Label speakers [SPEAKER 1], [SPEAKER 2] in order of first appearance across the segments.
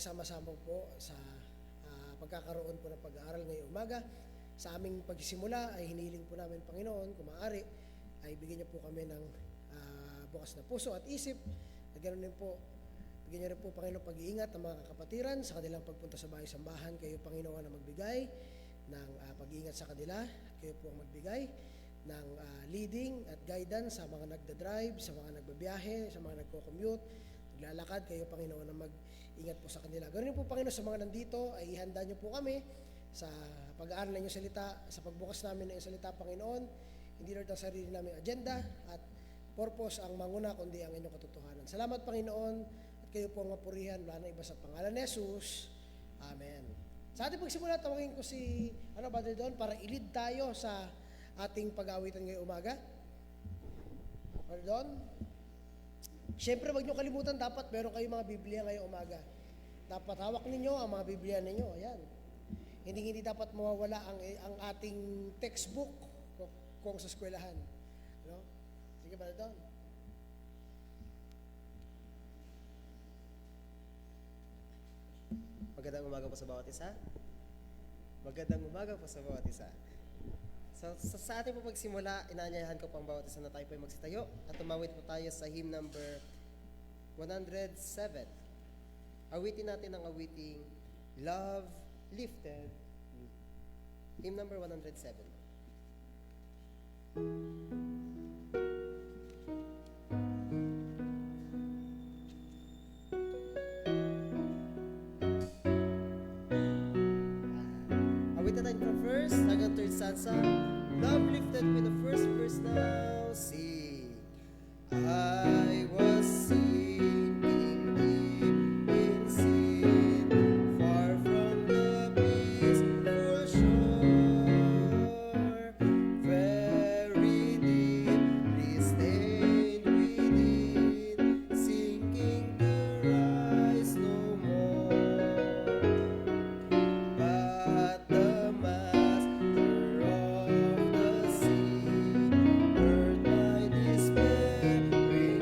[SPEAKER 1] magsama-sama po sa pagkakaroon po ng pag-aaral ngayong umaga. Sa aming pagsisimula ay hiniling po namin, Panginoon, kung maaari, ay bigyan niyo po kami ng bukas na puso at isip. At ganoon din po, bigyan niyo rin po, Panginoon, pag-iingat ng mga kakapatiran sa kanilang pagpunta sa bahay-sambahan. Kayo, Panginoon, na magbigay ng pag-iingat sa kanila. Kayo po ang magbigay ng leading at guidance sa mga nagdadrive, sa mga nagbabiyahe, sa mga nagko-commute, naglalakad. Kayo, Panginoon, na mag-ingat po sa kanila. Ganoon po, Panginoon, sa mga nandito, ay ihanda niyo po kami sa pag-aaral ng inyong salita, sa pagbukas namin ng inyong salita, Panginoon. Hindi Lord ang sarili naming agenda at purpose ang manguna, kundi ang inyong katotohanan. Salamat, Panginoon, at kayo po ang mapurihan, wala na iba sa pangalan ni Jesus. Amen. Sa ating pagsimula, tawagin ko si Brother Don para ilid tayo sa ating pag-aawitan ngayong umaga. Brother Don, siyempre wag niyo kalimutan, dapat meron kayong mga Biblia ngayong umaga. Dapat hawak ninyo ang mga Biblia ninyo. Ayan. Hindi dapat mawawala ang ating textbook kung sa eskwelahan. No? Sige, Brother Don.
[SPEAKER 2] Magandang umaga po sa bawat isa. Magandang umaga po sa bawat isa. Sa ating po pagsimula, inaanyayahan ko po ang bawat isa na tayo po ay magsitayo at tumawid po tayo sa hymn number 107. Awitin natin ang awiting Love Lifted. Hymn number 107. Awitin natin from first hanggang third stanza. Love lifted with the first verse now. Sing. I was sinking deep in sin, far from the peaceful shore, very deeply stained within, sinking to rise no more. But the Master of the sea heard my despairing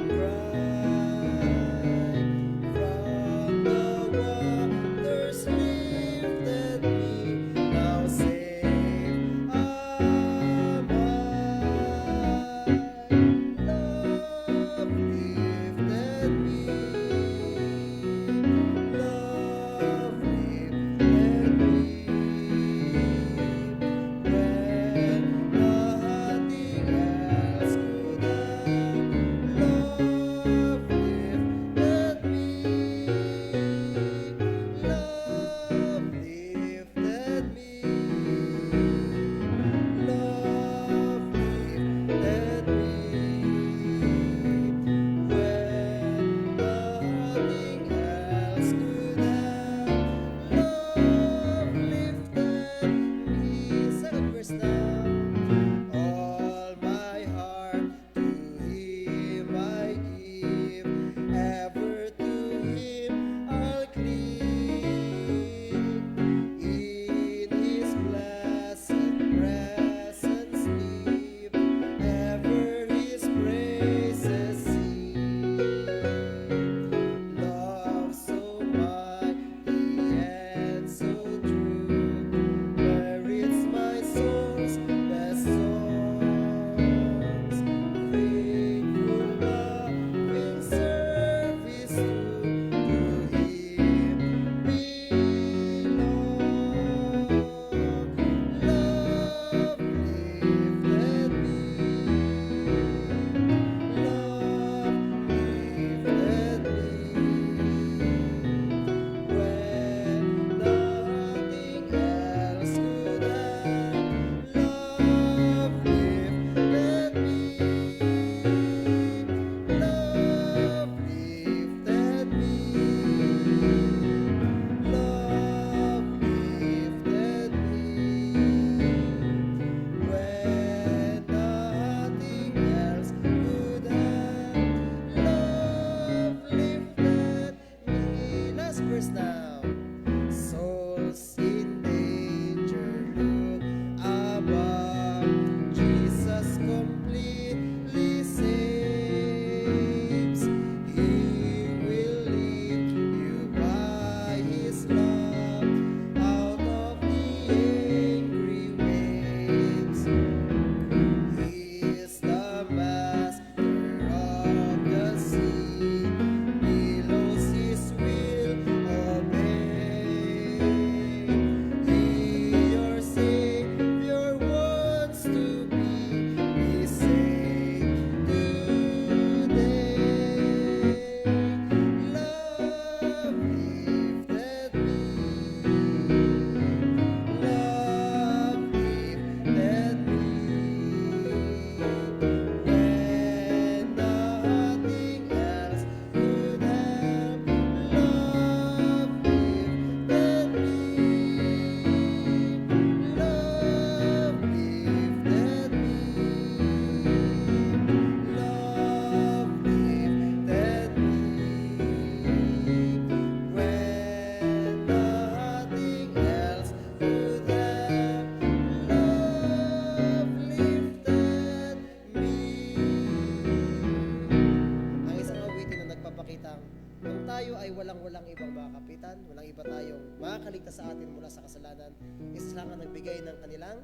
[SPEAKER 2] Nang tayo ay walang ibang mga kapitan, walang iba tayong makakaligtas sa atin mula sa kasalanan, isa lang ang nagbigay ng kanilang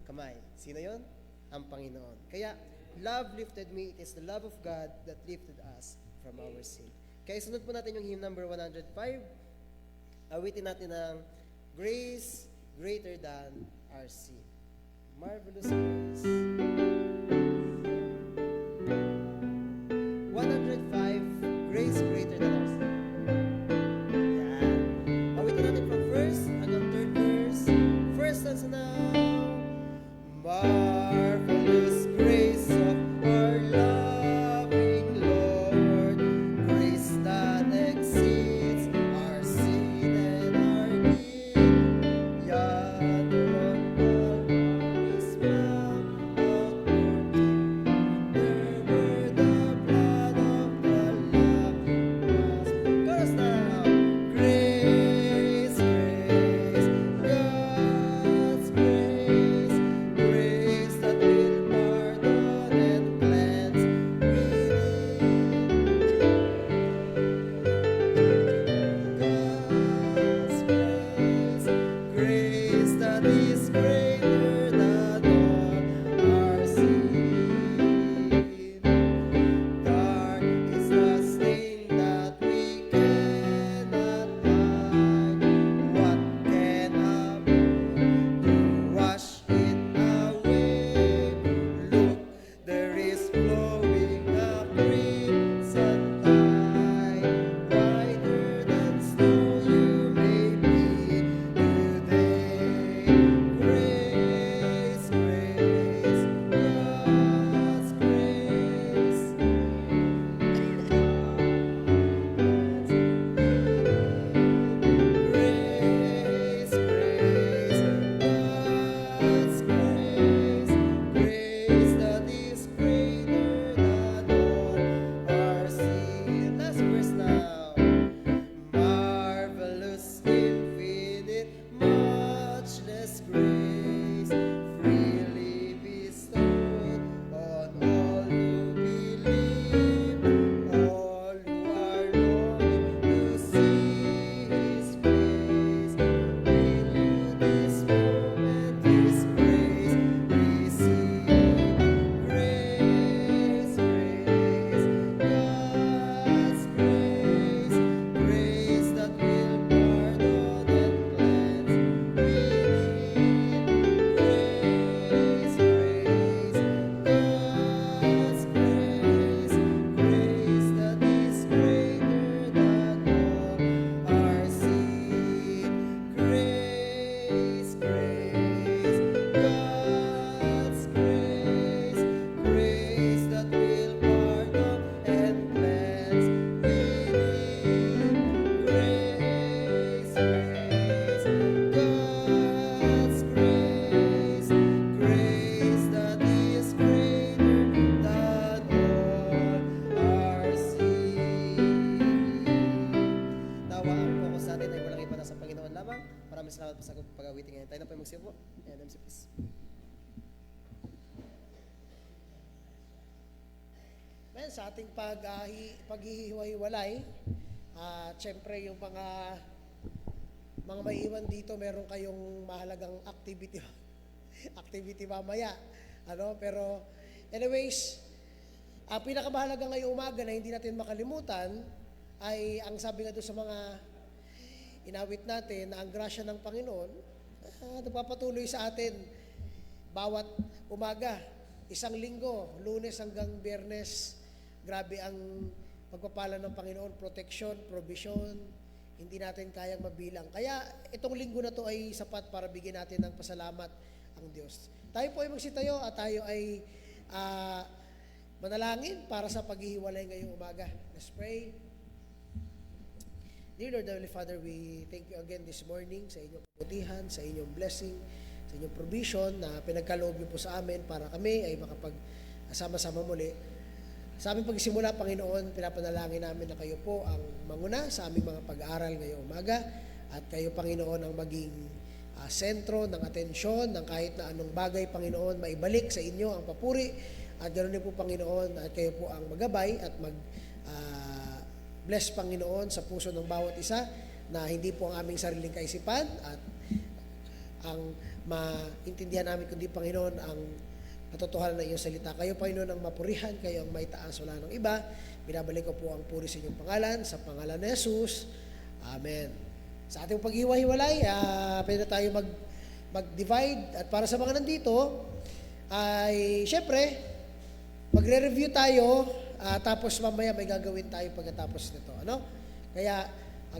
[SPEAKER 2] kamay. Sino yon? Ang Panginoon. Kaya, love lifted me. It is the love of God that lifted us from our sin. Kaya sunod po natin yung hymn number 105. Awitin natin ang Grace Greater Than Our Sin. Marvelous Grace. 105, Grace Greater Than Our Sin. Yan. Awitin natin from first hanggang third verse. First stanza now. Marvelous grace of our loving Lord, grace that exceeds our sin and our guilt. Yonder on Calvary's mount, there where the blood of the Lamb was. Chorus now. Grace, grace, God's grace, grace that will pardon and cleanse God's grace, grace that is greater than all our sin. Dark is the stain that we cannot hide. What can a moon do? Wash it away. Look, there is flowing a crimson tide. Whiter than snow you may be today. Grace, grace, God's grace. Grace, grace, God's grace, grace that is greater than all our sin. Last verse now. Marvelous, infinite, matchless grace, freely bestowed on all who believe, all who are longing to see His face. Will you this moment His grace receive? Grace, grace, God's grace, grace that will pardon and cleanse. We need grace, grace, God's grace, grace that is greater than all our sin. Grace, grace, God's grace, grace that will pardon and cleanse. We need grace, grace, God's grace, grace that is greater than all our sin. Nawa ang focus natin ay walang iba na sa Panginoon lamang. Maraming salamat po sa pag-awitin ngayon. Tayo na po yung magsipo. Ayan, MC please.
[SPEAKER 1] Men, sa ating paghihiwa-hiwalay, syempre yung mga maiiwan dito, meron kayong mahalagang activity activity mamaya. Pero anyways, ang pinakamahalaga ngayong umaga na hindi natin makalimutan ay ang sabi nga doon sa mga inawit natin na ang grasya ng Panginoon nagpapatuloy sa atin bawat umaga, isang linggo, Lunes hanggang Biyernes. Grabe ang pagpapala ng Panginoon, protection, provision, hindi natin kayang mabilang. Kaya itong linggo na to ay sapat para bigyan natin ng pasalamat ang Diyos. Tayo po ay magsitayo at tayo ay manalangin para sa paghihiwalay ngayong umaga. Let's pray. Dear Lord, Heavenly Father, we thank you again this morning sa inyong kabutihan, sa inyong blessing, sa inyong provision na pinagkaloob niyo po sa amin para kami ay makapag-sama-sama muli. Sa aming pagsimula, Panginoon, pinapanalangin namin na kayo po ang manguna sa aming mga pag-aaral ngayong umaga at kayo, Panginoon, ang maging sentro ng atensyon ng kahit na anong bagay, Panginoon, maibalik sa inyo ang papuri at ganoon din po, Panginoon, at kayo po ang magabay at bless Panginoon sa puso ng bawat isa na hindi po ang aming sariling kaisipan at ang maintindihan namin kundi Panginoon ang katotohanan ng iyong salita. Kayo Panginoon ang mapurihan, kayo ang maitaas wala ng iba. Binabalik ko po ang puri sa inyong pangalan, sa pangalan ni Jesus. Amen. Sa ating paghiwa-hiwalay, pwede na tayo mag-divide. At para sa mga nandito, ay syempre, magre-review tayo, tapos mamaya may gagawin tayo pagkatapos nito. Ano? Kaya,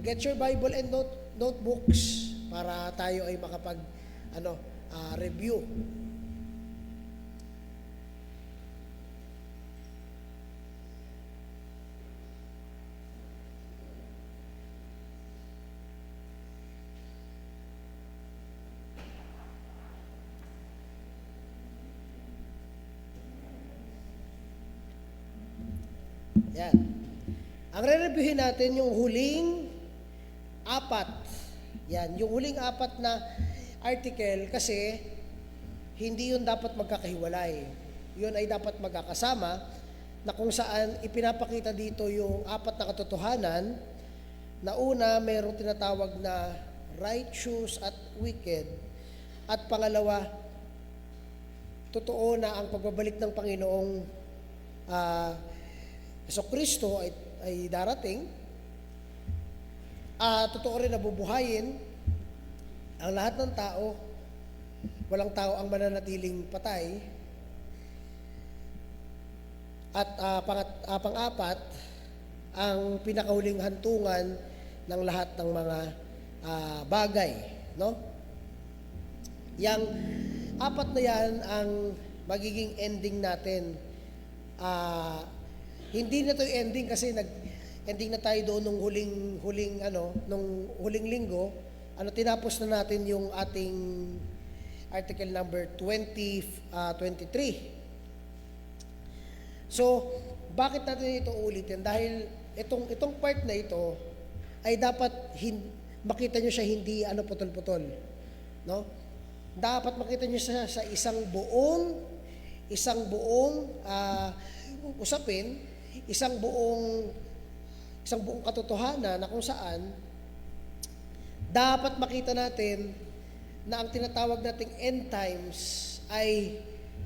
[SPEAKER 1] get your Bible and notebooks para tayo ay review. Yan. Ang re-reviewin natin yung huling apat. Yan, yung huling apat na article kasi hindi yun dapat magkakahiwalay. Yun ay dapat magkakasama na kung saan ipinapakita dito yung apat na katotohanan na una, mayroong tinatawag na righteous at wicked. At pangalawa, totoo na ang pagbabalik ng Panginoong Kristo ay darating. Totoo rin na bubuhayin ang lahat ng tao. Walang tao ang mananatiling patay. At pang-apat, ang pinakahuling hantungan ng lahat ng mga bagay. No? Yang apat na yan ang magiging ending natin. Hindi na to ending kasi ending na tayo doon nung huling linggo. Tinapos na natin yung ating article number 23. So, bakit natin ito ulitin? Dahil itong part na ito ay dapat makita nyo siya hindi putol-putol. No? Dapat makita nyo siya sa isang buong usapin, isang buong katotohanan na kung saan dapat makita natin na ang tinatawag nating end times ay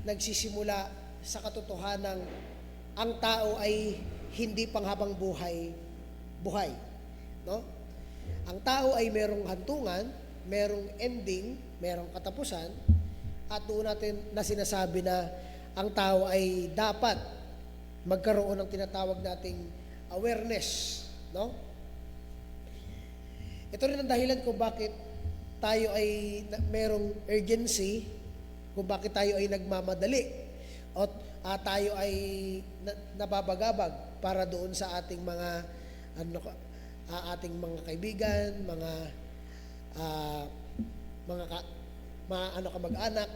[SPEAKER 1] nagsisimula sa katotohanang ang tao ay hindi panghabang buhay. No? Ang tao ay merong hantungan, merong ending, merong katapusan, at doon natin na sinasabi na ang tao ay dapat magkaroon ng tinatawag nating awareness, no? Ito rin ang dahilan kung bakit tayo ay merong urgency, kung bakit tayo ay nagmamadali o tayo ay nababagabag para doon sa ating mga kaibigan, mga kamag-anak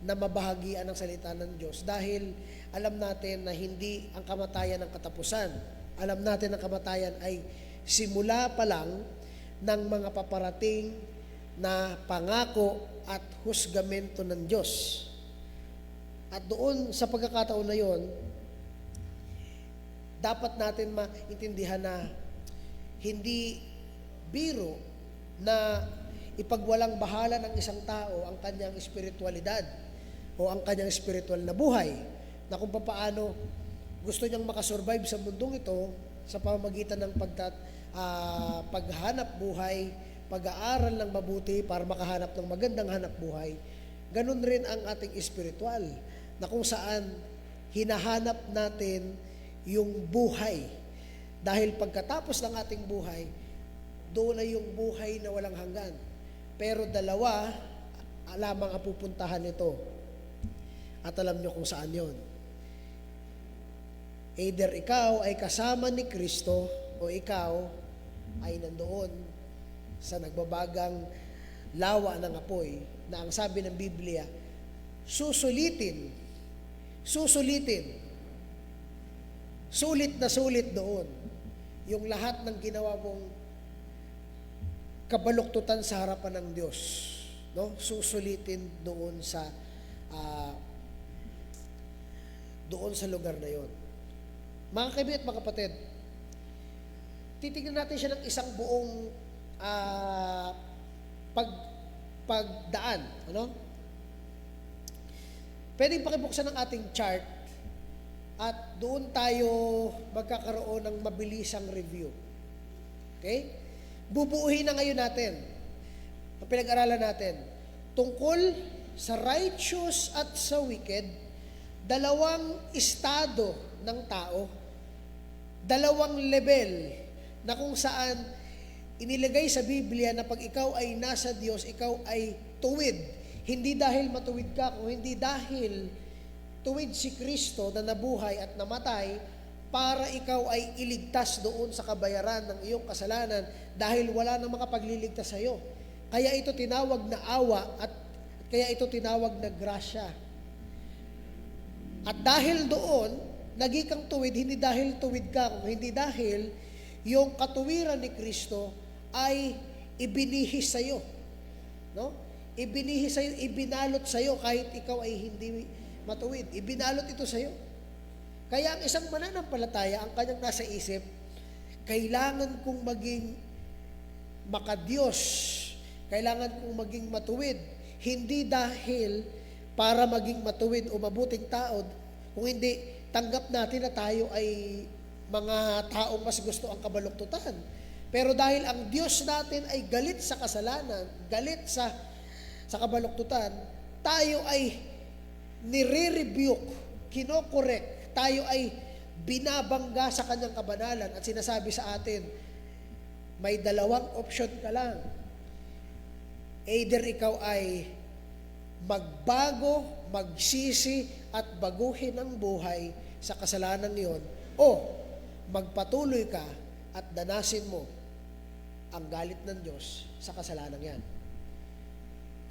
[SPEAKER 1] na mabahagian ng salita ng Diyos, dahil alam natin na hindi ang kamatayan ang katapusan. Alam natin ang kamatayan ay simula pa lang ng mga paparating na pangako at husgamento ng Diyos. At doon sa pagkakataon na yon, dapat natin maintindihan na hindi biro na ipagwalang bahala ng isang tao ang kanyang espiritualidad o ang kanyang spiritual na buhay, na kung paano gusto niyang makasurvive sa mundong ito sa pamamagitan ng paghanap buhay, pag-aaral ng mabuti para makahanap ng magandang hanap buhay. Ganun rin ang ating espiritual, na kung saan hinahanap natin yung buhay. Dahil pagkatapos ng ating buhay, doon na yung buhay na walang hanggan. Pero dalawa lamang ang pupuntahan nito. At alam nyo kung saan yon. Either ikaw ay kasama ni Kristo o ikaw ay nandoon sa nagbabagang lawa ng apoy na ang sabi ng Biblia, susulitin. Sulit na sulit doon yung lahat ng ginawa mong kabaluktutan sa harapan ng Diyos. No? Susulitin doon sa lugar na yon. Mga kaibigan at mga kapatid, titignan natin siya ng isang buong pagdaan. Ano? Pwedeng pakibuksan ng ating chart at doon tayo magkakaroon ng mabilisang review. Okay? Bubuuhin na ngayon natin ang pinag-aralan natin tungkol sa righteous at sa wicked, dalawang estado ng tao, dalawang level na kung saan inilagay sa Biblia na pag ikaw ay nasa Diyos, ikaw ay tuwid. Hindi dahil matuwid ka, kung hindi dahil tuwid si Kristo na nabuhay at namatay para ikaw ay iligtas doon sa kabayaran ng iyong kasalanan dahil wala nang makapagliligtas sa iyo. Kaya ito tinawag na awa at kaya ito tinawag na grasya. At dahil doon, naging kang tuwid, hindi dahil tuwid ka, kung hindi dahil yung katuwiran ni Kristo ay ibinihis sa iyo. No? Ibinihis sa iyo, ibinalot sa iyo kahit ikaw ay hindi matuwid. Ibinalot ito sa iyo. Kaya ang isang mananampalataya, ang kanyang nasa isip, kailangan kong maging makadiyos, kailangan kong maging matuwid, hindi dahil para maging matuwid o mabuting tao, kung hindi, tanggap natin na tayo ay mga taong mas gusto ang kabaluktutan. Pero dahil ang Diyos natin ay galit sa kasalanan, galit sa kabaluktutan, tayo ay nire-rebuke, kinokorek, tayo ay binabangga sa kanyang kabanalan at sinasabi sa atin, may dalawang option ka lang. Either ikaw ay magbago, magsisi at baguhin ang buhay sa kasalanan yon, o magpatuloy ka at danasin mo ang galit ng Diyos sa kasalanan yan.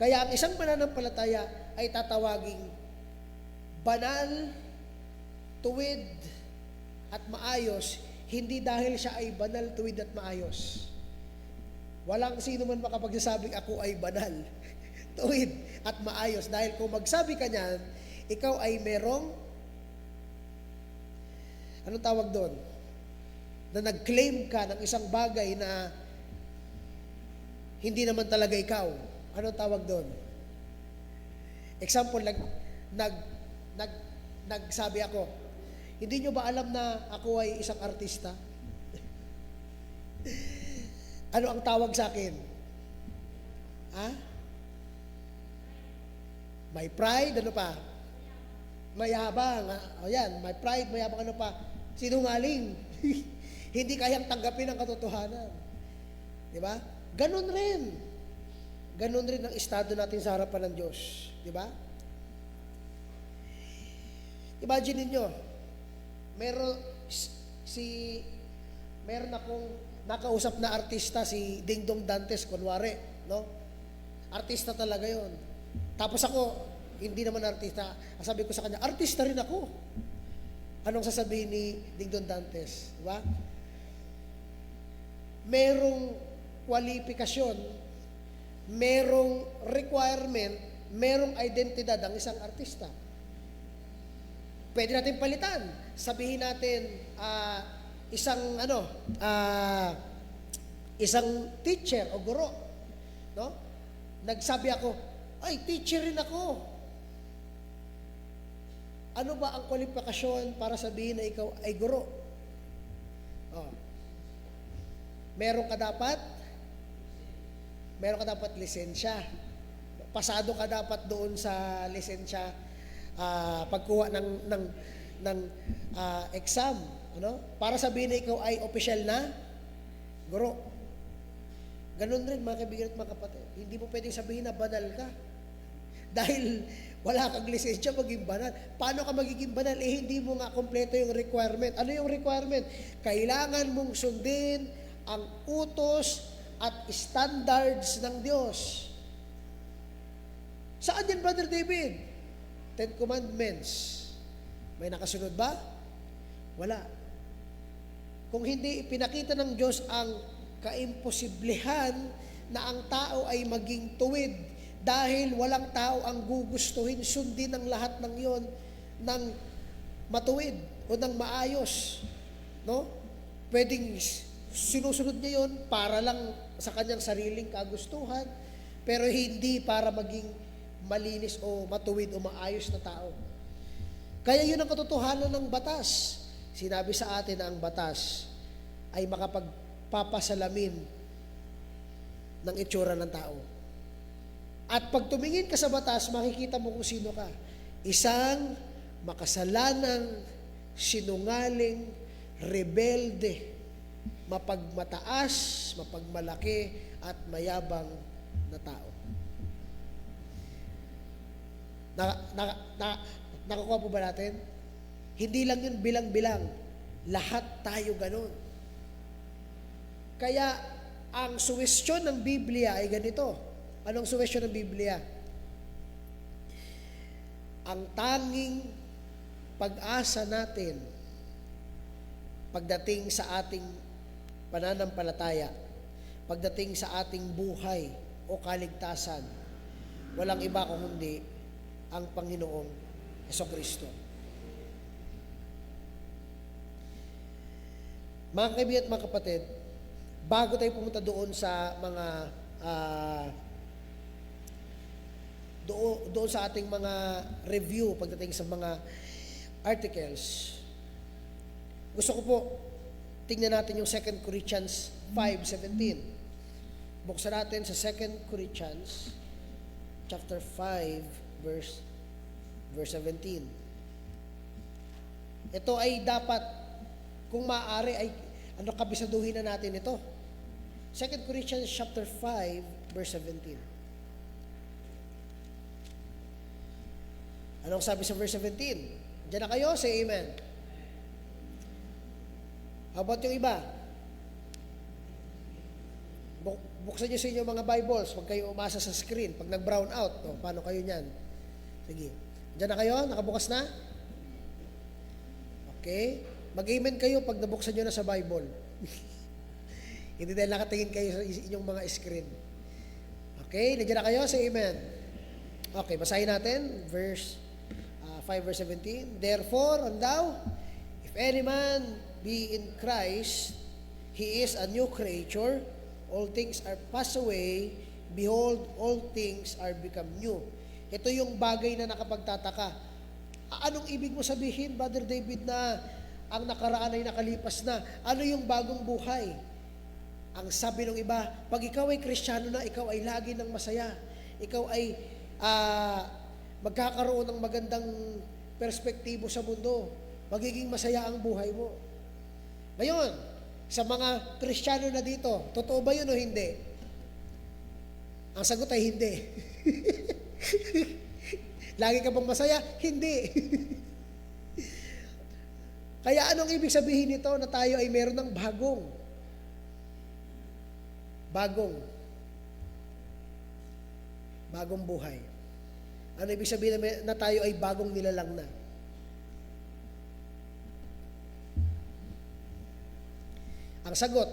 [SPEAKER 1] Kaya ang isang mananampalataya ay tatawaging banal, tuwid at maayos, hindi dahil siya ay banal, tuwid at maayos. Walang sino man makapagsasabing ako ay banal, tuwid at maayos. Dahil kung magsabi ka niyan, ikaw ay merong, anong tawag doon? Na nag-claim ka ng isang bagay na hindi naman talaga ikaw. Anong tawag doon? Example, nagsabi ako, hindi nyo ba alam na ako ay isang artista? Ano ang tawag sa akin? Ha? May pride, ano pa? Mayabang. O yan, may pride, mayabang, ano pa? Sinungaling. Hindi kayang tanggapin ang katotohanan. Di ba? Ganon rin. Ganon rin ang estado natin sa harapan ng Diyos. Di ba? Imagine ninyo, meron akong nakausap na artista, si Dingdong Dantes, kunwari, no? Artista talaga yon. Tapos ako, hindi naman artista. Sabi ko sa kanya, artista rin ako. Anong sasabihin ni Dingdong Dantes? Diba? Merong kwalifikasyon, merong requirement, merong identidad ang isang artista. Pwede natin palitan. Sabihin natin, isang teacher o guro, no? Nagsabi ako, ay, teacher rin ako. Ano ba ang kwalifikasyon para sabihin na ikaw ay guro? Oh. Meron ka dapat lisensya. Pasado ka dapat doon sa lisensya, pagkuha ng exam, ano? Para sabihin na ikaw ay opisyal na guro. Ganun rin mga kaibigan at mga kapatid. Hindi mo pwedeng sabihin na banal ka. Dahil wala kang lisensya maging banal. Paano ka magiging banal? Hindi mo nga kompleto yung requirement. Ano yung requirement? Kailangan mong sundin ang utos at standards ng Diyos. Saan yan, Brother David? 10 Commandments. May nakasunod ba? Wala. Kung hindi ipinakita ng Diyos ang kaimposiblihan na ang tao ay maging tuwid dahil walang tao ang gugustuhin sundin ang lahat ng yon ng matuwid o ng maayos, no? Pwedeng sinusunod niya yon para lang sa kanyang sariling kagustuhan, pero hindi para maging malinis o matuwid o maayos na tao. Kaya yun ang katotohanan ng batas. Sinabi sa atin na ang batas ay makapagpapasalamin ng itsura ng tao. At pag tumingin ka sa batas, makikita mo kung sino ka. Isang makasalanang, sinungaling, rebelde, mapagmataas, mapagmalaki, at mayabang na tao. Nakukuha po ba natin? Hindi lang yun bilang-bilang. Lahat tayo ganun. Kaya, ang suwestyon ng Biblia ay ganito. Anong suwestyon ng Biblia? Ang tanging pag-asa natin pagdating sa ating pananampalataya, pagdating sa ating buhay o kaligtasan, walang iba kundi ang Panginoong Hesukristo. Mga kaibigan at mga kapatid, bago tayo pumunta doon sa mga doon sa ating mga review pagdating sa mga articles, gusto ko po tingnan natin yung 2 Corinthians 5:17. Buksan natin sa 2 Corinthians chapter 5 verse 17. Ito ay dapat, kung maaari ay kabisaduhin na natin ito. 2 Corinthians chapter 5 verse 17. Anong sabi sa verse 17? Diyan na kayo, say amen. How about yung iba? Buksan nyo sa inyo mga Bibles, huwag kayo umasa sa screen. Pag nag-brown out, paano kayo niyan? Sige. Diyan na kayo? Nakabukas na? Okay. Mag-amen kayo pag nabuksan nyo na sa Bible. Hindi dahil nakatingin kayo sa inyong mga screen. Okay. Nandiyan na kayo? Say amen. Okay. Basahin natin. Verse 5 verse 17. Therefore, and thou, if any man be in Christ, he is a new creature. All things are passed away. Behold, all things are become new. Ito yung bagay na nakapagtataka. Anong ibig mo sabihin, Brother David, na ang nakaraan ay nakalipas na? Ano yung bagong buhay? Ang sabi ng iba, pag ikaw ay Kristiyano na, ikaw ay lagi ng masaya. Ikaw ay magkakaroon ng magandang perspektibo sa mundo. Magiging masaya ang buhay mo. Ngayon, sa mga Kristiyano na dito, totoo ba yun o hindi? Ang sagot ay hindi. Lagi ka bang masaya? Hindi. Kaya anong ibig sabihin nito na tayo ay meron ng bagong buhay? Ano ibig sabihin na tayo ay bagong nilalang na? Ang sagot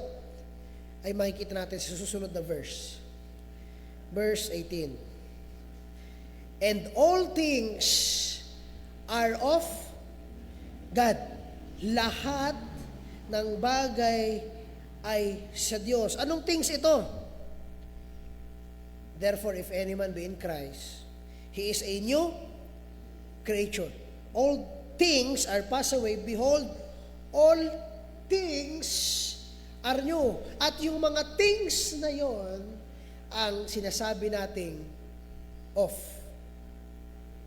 [SPEAKER 1] ay makikita natin sa susunod na verse. Verse 18. And all things are of God. Lahat ng bagay ay sa Diyos. Anong things ito? Therefore, if any man be in Christ, he is a new creature. All things are passed away. Behold, all things are new. At yung mga things na yon ang sinasabi nating of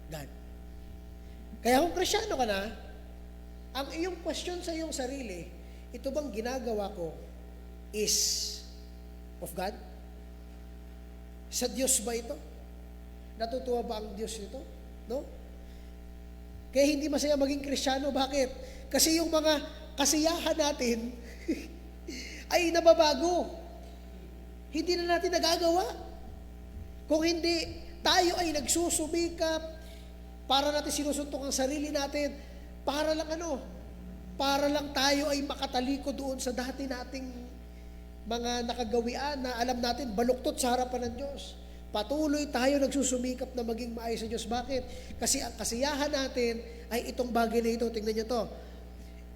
[SPEAKER 1] God. Kaya kung Kristiyano ka na, ang iyong question sa iyong sarili, ito bang ginagawa ko is of God? Sa Diyos ba ito? Natutuwa ba ang Diyos nito? No? Kaya hindi masaya maging Kristiyano. Bakit? Kasi yung mga kasiyahan natin ay nababago. Hindi na natin nagagawa. Kung hindi, tayo ay nagsusumikap para natin sinusuntok ang sarili natin. Para lang para lang tayo ay makataliko doon sa dati nating mga nakagawian na alam natin baluktot sa harapan ng Diyos. Patuloy tayo nagsusumikap na maging maayos sa Diyos. Bakit? Kasi ang kasiyahan natin ay itong bagay na ito. Tingnan nyo to.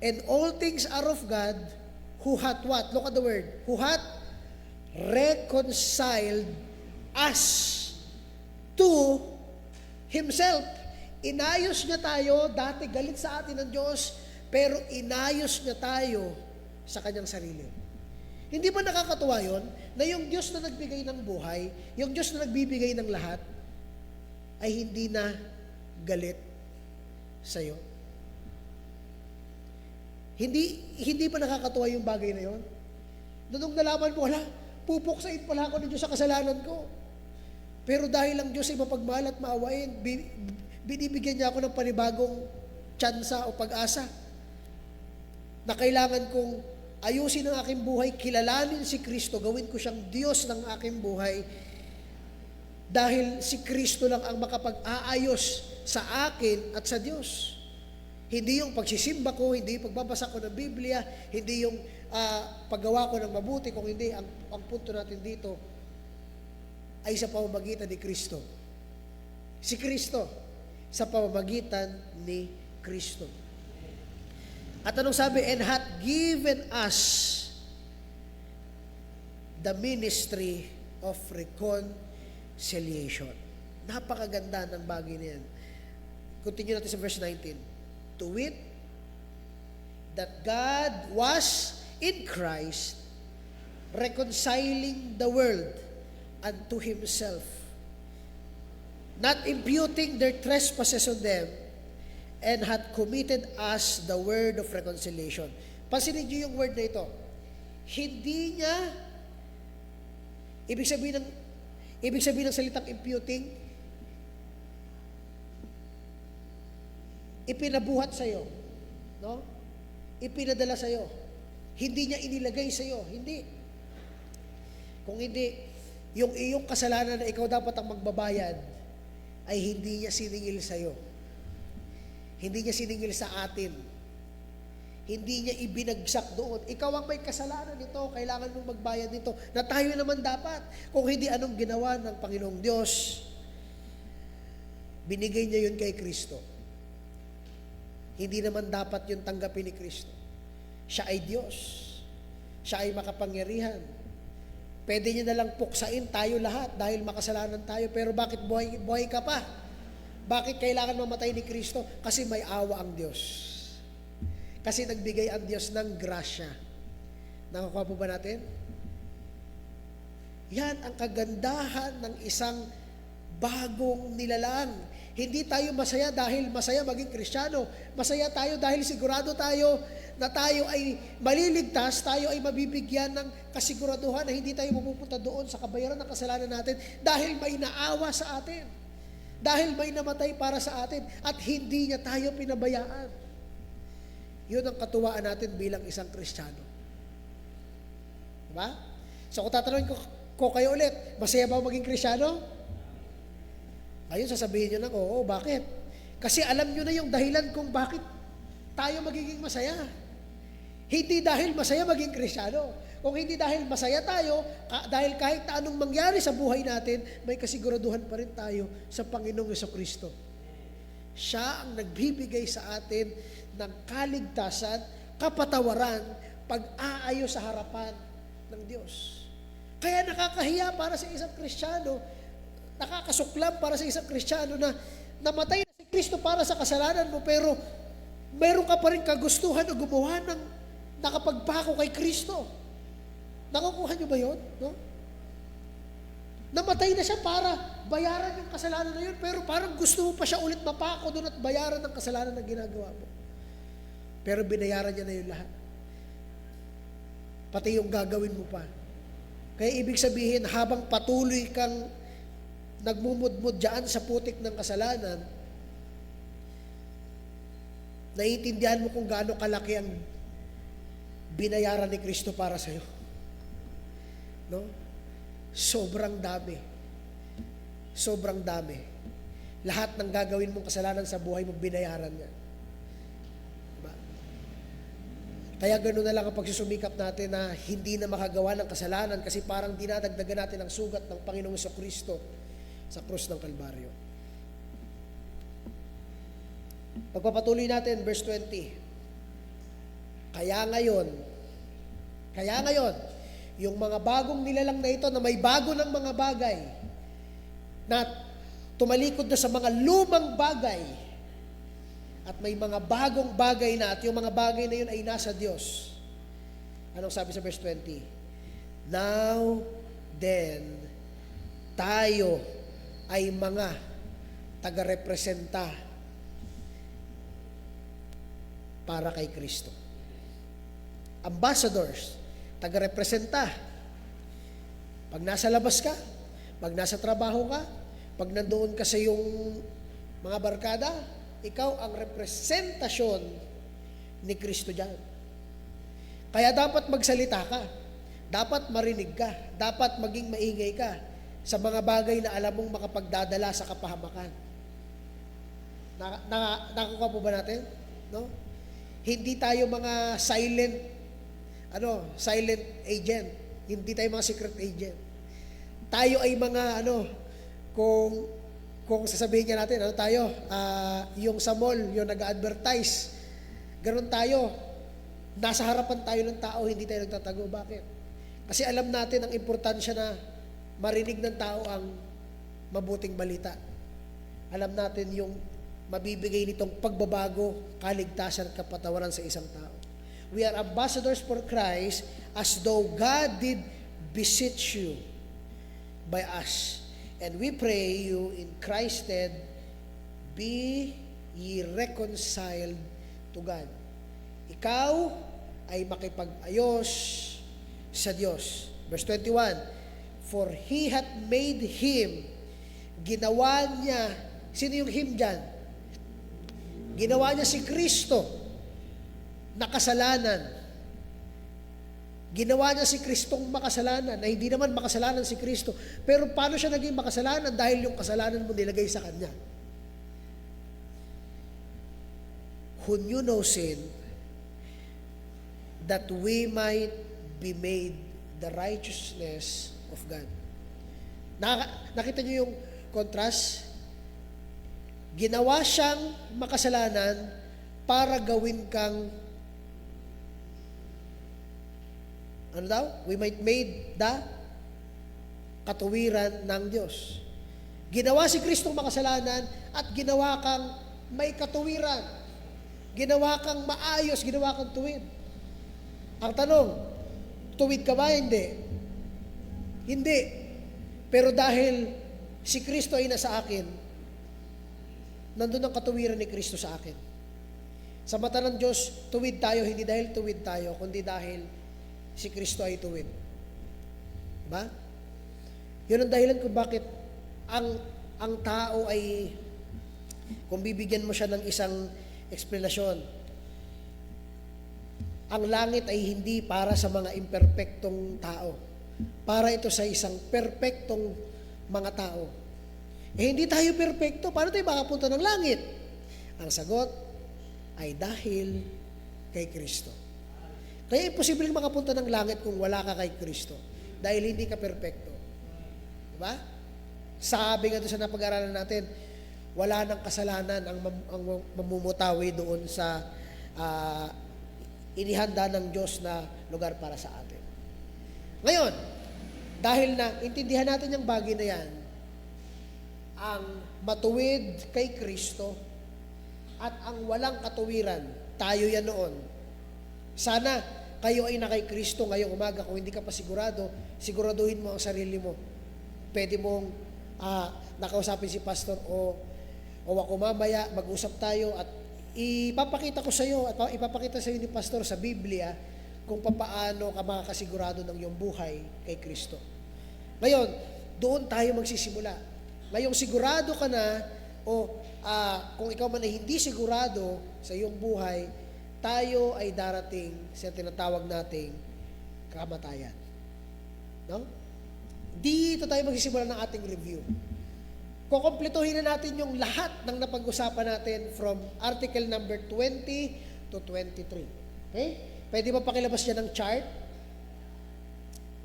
[SPEAKER 1] And all things are of God, who hath what? Look at the word. Who hath reconciled us to Himself. Inayos niya tayo, dati galit sa atin ng Diyos, pero inayos niya tayo sa Kanyang sarili. Hindi ba nakakatuwa yon na yung Diyos na nagbigay ng buhay, yung Diyos na nagbibigay ng lahat, ay hindi na galit sa'yo? Hindi ba nakakatuwa yung bagay na yon? Nung nalaman mo, wala, pupuksain pala ako ng Diyos sa kasalanan ko. Pero dahil ang Diyos ay mapagmahal at maawain, binibigyan niya ako ng panibagong tsansa o pag-asa na kailangan kong ayusin ang aking buhay, kilalanin si Kristo, gawin ko siyang Diyos ng aking buhay dahil si Kristo lang ang makapag-aayos sa akin at sa Diyos. Hindi yung pagsisimba ko, hindi yung pagbabasa ko ng Biblia, hindi yung paggawa ko ng mabuti, kung hindi, ang punto natin dito ay sa pamamagitan ni Kristo. Si Kristo, sa pamamagitan ni Kristo. At anong sabi? And hath given us the ministry of reconciliation. Napakaganda ng bagay na yan. Continue natin sa verse 19. To wit, that God was in Christ reconciling the world unto Himself, not imputing their trespasses on them, and had committed us the word of reconciliation. Pansinin niyo yung word na ito. Hindi niya, ibig sabihin ng salitang imputing, ipinabuhat sa'yo. No? Ipinadala sa'yo. Hindi niya inilagay sa'yo. Hindi. Kung hindi, yung iyong kasalanan na ikaw dapat ang magbabayad, ay hindi niya siningil sa'yo. Hindi niya siningil sa atin. Hindi niya ibinagsak doon. Ikaw ang may kasalanan nito, kailangan mong magbayad nito, na tayo naman dapat. Kung hindi, anong ginawa ng Panginoong Diyos? Binigay niya yun kay Kristo. Hindi naman dapat yun tanggapin ni Kristo. Siya ay Diyos. Siya ay makapangyarihan. Pwede niya nalang puksain tayo lahat dahil makasalanan tayo. Pero bakit buhay ka pa? Bakit kailangan mamatay ni Kristo? Kasi may awa ang Diyos. Kasi nagbigay ang Diyos ng grasya. Nakakuha po ba natin? Yan ang kagandahan ng isang bagong nilalang. Hindi tayo masaya dahil masaya maging Kristiyano. Masaya tayo dahil sigurado tayo na tayo ay maliligtas, tayo ay mabibigyan ng kasiguraduhan na hindi tayo mapupunta doon sa kabayaran ng kasalanan natin dahil may naawa sa atin. Dahil may namatay para sa atin at hindi niya tayo pinabayaan. Yun ang katuwaan natin bilang isang Kristiyano. Diba? So kung tatanungin ko kayo ulit, masaya ba maging Kristiyano? Ayun, sasabihin nyo lang, oo, bakit? Kasi alam nyo na yung dahilan kung bakit tayo magiging masaya. Hindi dahil masaya maging Kristiyano. Kung hindi dahil masaya tayo, dahil kahit anong mangyari sa buhay natin, may kasiguraduhan pa rin tayo sa Panginoong Jesucristo. Siya ang nagbibigay sa atin ng kaligtasan, kapatawaran, pag-aayos sa harapan ng Diyos. Kaya nakakahiya para sa isang Kristiyano, nakakasuklam para sa isang Kristiyano na namatay na si Kristo para sa kasalanan mo, pero meron ka pa rin kagustuhan na gumawa ng nakapagpako kay Kristo. Nakukuha niyo ba yun? No? Namatay na siya para bayaran yung kasalanan na yun, pero parang gusto mo pa siya ulit mapako doon at bayaran ng kasalanan na ginagawa mo. Pero binayaran niya na yun lahat. Pati yung gagawin mo pa. Kaya ibig sabihin, habang patuloy kang nagmumudmud dyan sa putik ng kasalanan, naiintindihan mo kung gaano kalaki ang binayaran ni Kristo para sa'yo. No? Sobrang dami. Sobrang dami. Lahat ng gagawin mong kasalanan sa buhay mo, binayaran niya. Diba? Kaya gano'n na lang ang pagsusumikap natin na hindi na makagawa ng kasalanan kasi parang dinadagdagan natin ang sugat ng Panginoong Jesucristo sa krus ng Kalbaryo. Pagpapatuloy natin, verse 20. Kaya ngayon, Kaya ngayon, yung mga bagong nilalang na ito na may bago ng mga bagay na tumalikod na sa mga lumang bagay at may mga bagong bagay na at yung mga bagay na yun ay nasa Diyos. Anong sabi sa verse 20? Now then, tayo ay mga taga-representa para kay Kristo. Ambassadors, taga-representa. Pag nasa labas ka, pag nasa trabaho ka, pag nandoon ka sa iyong mga barkada, ikaw ang representasyon ni Kristo dyan. Kaya dapat magsalita ka, dapat marinig ka, dapat maging maingay ka sa mga bagay na alam mong makapagdadala sa kapahamakan. Nakukuha po ba natin? No? Hindi tayo mga silent agent. Hindi tayo mga secret agent. Tayo ay mga kung sasabihin niya natin, yung sa mall, yung nag-advertise, ganun tayo. Nasa harapan tayo ng tao, hindi tayo nagtatago. Bakit? Kasi alam natin ang importansya na marinig ng tao ang mabuting balita. Alam natin yung mabibigay nitong pagbabago, kaligtasan at kapatawaran sa isang tao. We are ambassadors for Christ as though God did beseech you by us. And we pray you in Christ's stead, be ye reconciled to God. Ikaw ay makipag-ayos sa Diyos. Verse 21, for He hath made Him, ginawa niya, sino yung Him dyan? Ginawa niya si Kristo na kasalanan. Ginawa niya si Kristong makasalanan, na hindi naman makasalanan si Kristo. Pero paano siya naging makasalanan? Dahil yung kasalanan mo nilagay sa Kanya. Who knew no sin, that we might be made the righteousness of God. Nakita niyo yung contrast? Ginawa siyang makasalanan para gawin kang we might made the katuwiran ng Diyos. Ginawa si Kristong makasalanan at ginawa kang may katuwiran. Ginawa kang maayos, ginawa kang tuwid. Ang tanong, tuwid ka ba? Hindi. Hindi. Pero dahil si Kristo ay nasa akin, nandun ang katuwiran ni Kristo sa akin. Sa mata ng Diyos, tuwid tayo, hindi dahil tuwid tayo, kundi dahil si Kristo ay tuwid. Diba? Yun ang dahilan kung bakit ang tao ay, kung bibigyan mo siya ng isang eksplanasyon, ang langit ay hindi para sa mga imperpektong tao. Para ito sa isang perpektong mga tao. Hindi tayo perpekto. Paano tayo makapunta ng langit? Ang sagot ay dahil kay Kristo. Kaya imposibleng makapunta ng langit kung wala ka kay Kristo. Dahil hindi ka perpekto. Diba? Sabi nga doon sa napag-aralan natin, wala nang kasalanan ang mamumutawi doon sa inihanda ng Diyos na lugar para sa atin. Ngayon, dahil na intindihan natin yung bagay na yan, ang matuwid kay Kristo at ang walang katuwiran, tayo yan noon. Sana kayo ay na kay Kristo ngayong umaga. Kung hindi ka pa sigurado, siguraduhin mo ang sarili mo. Pwede mong nakausapin si pastor o ako mamaya, mag-usap tayo at ipapakita ko sa iyo at ipapakita sa iyo ni pastor sa Biblia kung paano ka makakasigurado ng iyong buhay kay Kristo. Ngayon, doon tayo magsisimula. Ngayong sigurado ka na kung ikaw man ay hindi sigurado sa iyong buhay, tayo ay darating sa tinatawag nating kamatayan. No? Dito tayo magsisimula ng ating review. Kukumpletuhin na natin yung lahat ng napag-usapan natin from article number 20 to 23. Okay? Pwede ba pakilabas niya ng chart?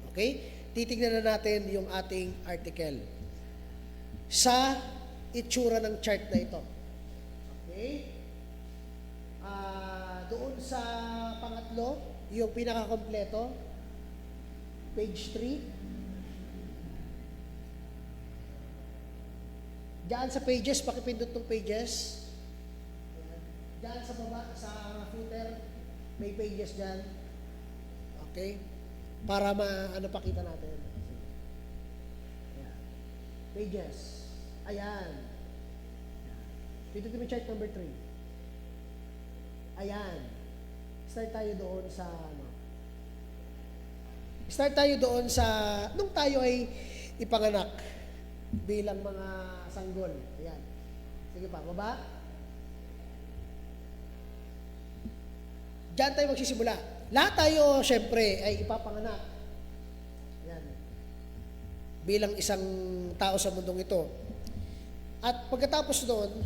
[SPEAKER 1] Okay? Titignan na natin yung ating article sa itsura ng chart na ito. Okay? Doon sa pangatlo, yung pinakakompleto, page 3. Diyan sa pages, pakipindot ng pages. Ayan. Diyan sa baba, sa footer, may pages diyan. Okay? Para pakita natin. Ayan. Pages. Ayan. Pindutin mo chart number 3. Ayan. Start tayo doon sa Start tayo doon sa nung tayo ay ipanganak bilang mga sanggol. Ayan. Sige pa, baba. Diyan tayo magsisimula. Lahat tayo, syempre, ay ipapanganak. Ayan. Bilang isang tao sa mundong ito. At pagkatapos doon,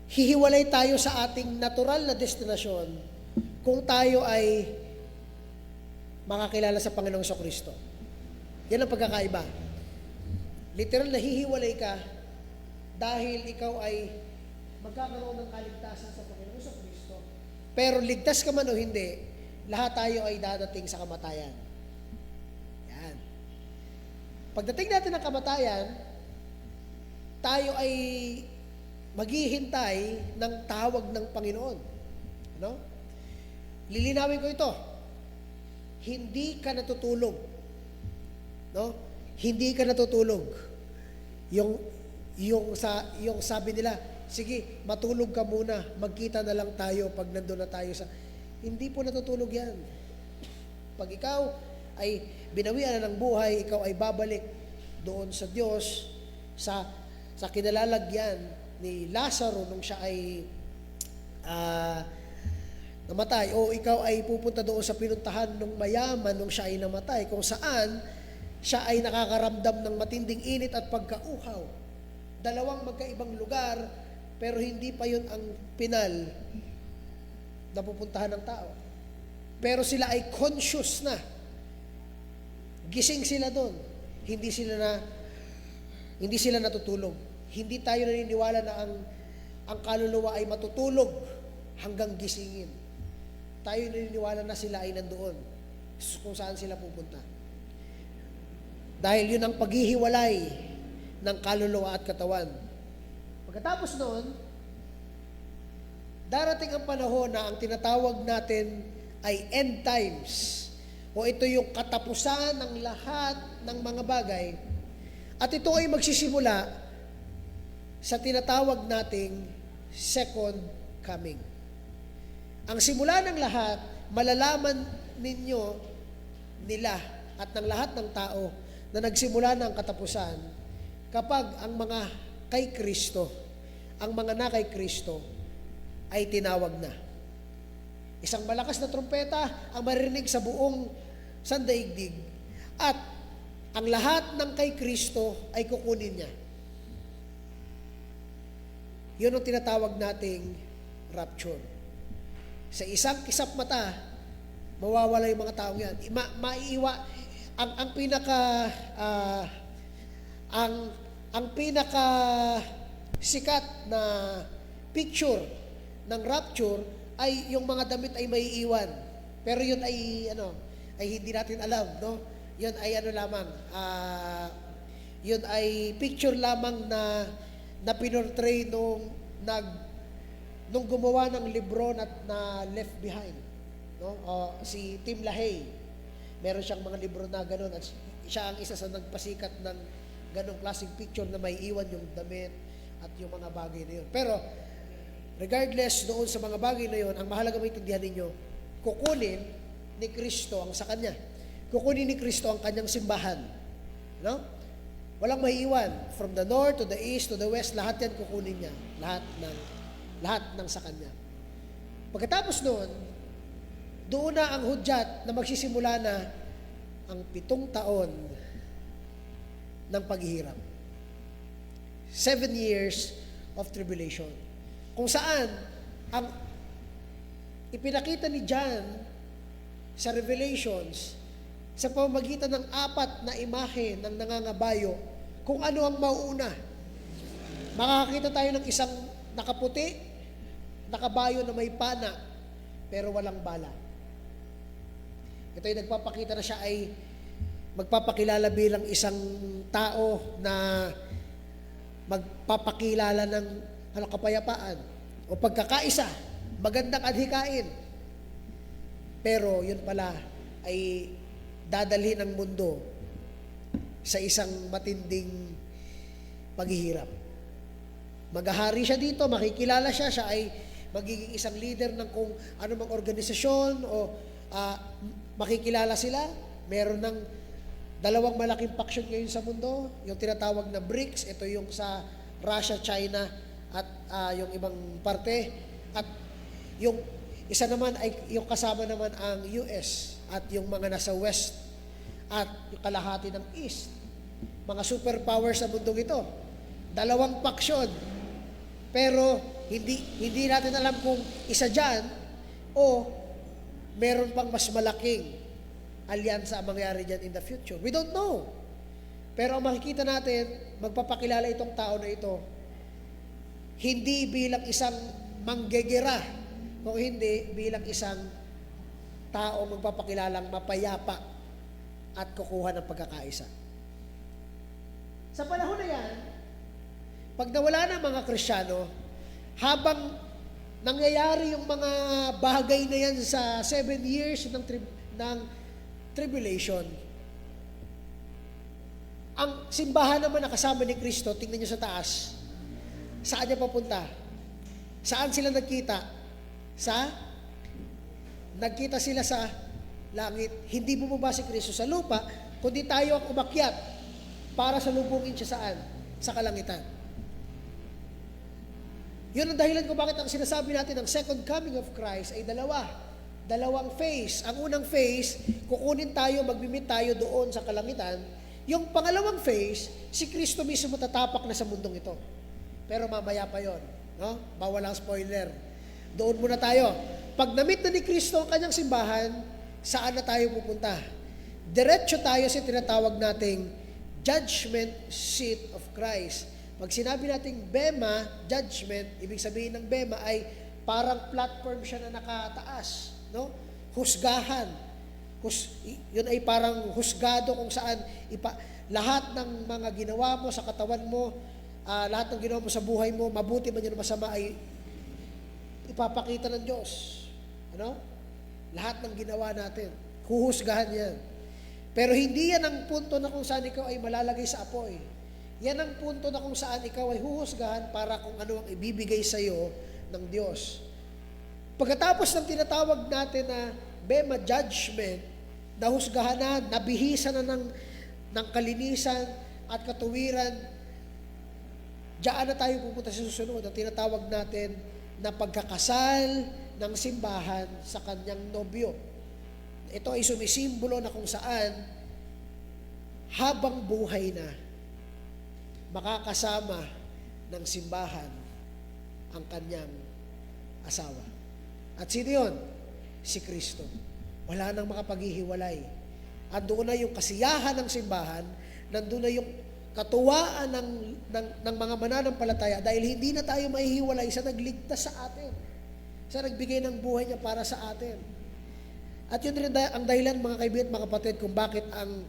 [SPEAKER 1] hihiwalay tayo sa ating natural na destinasyon kung tayo ay makakilala sa Panginoong Kristo. Yan ang pagkakaiba. Literal na hihiwalay ka dahil ikaw ay magkakaroon ng kaligtasan sa Panginoong Kristo. Pero ligtas ka man o hindi, lahat tayo ay dadating sa kamatayan. Yan. Pagdating natin ng kamatayan, tayo ay maghihintay ng tawag ng Panginoon. Ano? Lilinawin ko ito. Hindi ka natutulog. No? Hindi ka natutulog. Yung sabi nila, sige, matulog ka muna, magkita na lang tayo pag nandun na tayo sa... Hindi po natutulog yan. Pag ikaw ay binawian na ng buhay, ikaw ay babalik doon sa Diyos, sa kinalalagyan ni Lazaro nung siya ay namatay, o ikaw ay pupunta doon sa pinuntahan ng mayaman nung siya ay namatay, kung saan siya ay nakakaramdam ng matinding init at pagkauhaw. Dalawang magkaibang lugar, pero hindi pa yun ang pinal na pupuntahan ng tao. Pero sila ay conscious na. Gising sila doon. Hindi sila natutulog. Hindi tayo naniniwala na ang kaluluwa ay matutulog hanggang gisingin. Tayo naniniwala na sila ay nandoon kung saan sila pupunta. Dahil yun ang paghihiwalay ng kaluluwa at katawan. Pagkatapos noon, darating ang panahon na ang tinatawag natin ay end times, o ito yung katapusan ng lahat ng mga bagay, at ito ay magsisimula sa tinatawag nating second coming. Ang simula ng lahat, malalaman nila at ng lahat ng tao na nagsimula ng katapusan kapag ang mga kay Kristo, ang mga na kay Kristo ay tinawag na. Isang malakas na trumpeta ang maririnig sa buong sandaigdig, at ang lahat ng kay Kristo ay kukunin niya. Yun ang tinatawag nating rapture. Sa isang kisap mata, mawawala yung mga taong yan. Ang pinaka sikat na picture ng rapture ay yung mga damit ay maiiwan. Pero yun ay hindi natin alam, no? Yun ay yun ay picture lamang na pinortray nung gumawa ng libro na Left Behind, no? Si Tim LaHaye, meron siyang mga libro na gano'n, at siya ang isa sa nagpasikat ng ganong klaseng picture na may iwan yung damit at yung mga bagay na yun. Pero regardless doon sa mga bagay na yun, ang mahalaga maintindihan ninyo, kukunin ni Kristo ang sa Kanya. Kukunin ni Kristo ang Kanyang simbahan. No? Walang maiiwan. From the north to the east to the west, lahat yan kukunin niya. Lahat ng sa Kanya. Pagkatapos noon, doon na ang hudyat na magsisimula na ang 7 taon ng paghihirap. 7 years of tribulation. Kung saan, ang ipinakita ni John sa Revelations, sa pamamagitan ng 4 na imahe ng nangangabayo, kung ano ang mauuna. Makakakita tayo ng isang nakaputi, nakabayo na may pana, pero walang bala. Ito ay nagpapakita na siya ay magpapakilala bilang isang tao na magpapakilala ng kapayapaan o pagkakaisa, magandang adhikain. Pero yun pala ay dadalhin ng mundo sa isang matinding paghihirap. Maghahari siya dito, makikilala siya, siya ay magiging isang leader ng kung ano mang organisasyon o makikilala sila. Meron ng dalawang malaking paksyon ngayon sa mundo, yung tinatawag na BRICS, ito yung sa Russia, China at yung ibang parte. At yung isa naman ay yung kasama naman ang US at yung mga nasa West at yung kalahati ng East. Mga superpowers sa mundong ito. Dalawang paksyon. Pero hindi natin alam kung isa dyan o meron pang mas malaking alyansa ang mangyari dyan in the future. We don't know. Pero ang makikita natin, magpapakilala itong tao na ito, hindi bilang isang manggegera, kung hindi bilang isang tao magpapakilalang mapayapa at kukuha ng pagkakaisa. Sa panahon na yan, pag nawala na mga Kristiyano, habang nangyayari yung mga bagay na yan sa 7 years ng tribulation, ang simbahan naman na kasama ni Kristo, tingnan nyo sa taas, saan niya papunta? Saan sila nagkita? Nagkita sila sa langit. Hindi bumaba si Kristo sa lupa, kundi tayo ang umakyat para salubungin siya saan? Sa kalangitan. Yun ang dahilan kung bakit ang sinasabi natin ng second coming of Christ ay dalawang phase. Ang unang phase, kukunin tayo, magbimit tayo doon sa kalangitan. Yung pangalawang phase, si Kristo mismo tatapak na sa mundong ito. Pero mamaya pa yon, no? Bawal ang spoiler. Doon muna tayo. Pag na-meet na ni Kristo ang kanyang simbahan, saan na tayo pupunta? Diretso tayo sa tinatawag nating judgment seat of Christ. Pag sinabi nating bema, judgment, ibig sabihin ng bema ay parang platform siya na nakataas, no? Husgahan. Yun ay parang husgado kung saan lahat ng mga ginawa mo sa katawan mo, lahat ng ginawa mo sa buhay mo, mabuti man yun o masama, ay ipapakita ng Diyos. Ano? Lahat ng ginawa natin. Huhusgahan yan. Pero hindi yan ang punto na kung saan ikaw ay malalagay sa apoy. Yan ang punto na kung saan ikaw ay huhusgahan para kung ano ang ibibigay sa iyo ng Diyos. Pagkatapos ng tinatawag natin na bema judgment, nahusgahan na, nabihisan na ng kalinisan at katuwiran, diyan na tayo pupunta sa susunod. Ang tinatawag natin na pagkakasal ng simbahan sa kanyang nobyo. Ito ay sumisimbolo na kung saan habang buhay na makakasama ng simbahan ang kanyang asawa. At sino yun? Si Kristo. Wala nang makapaghihiwalay. Andoon na yung kasiyahan ng simbahan, nandoon na yung katuwaan ng mga mananampalataya dahil hindi na tayo mahihiwalay sa nagligtas sa atin, sa nagbigay ng buhay niya para sa atin. At yun rin ang dahilan, mga kaibigan at mga kapatid, kung bakit ang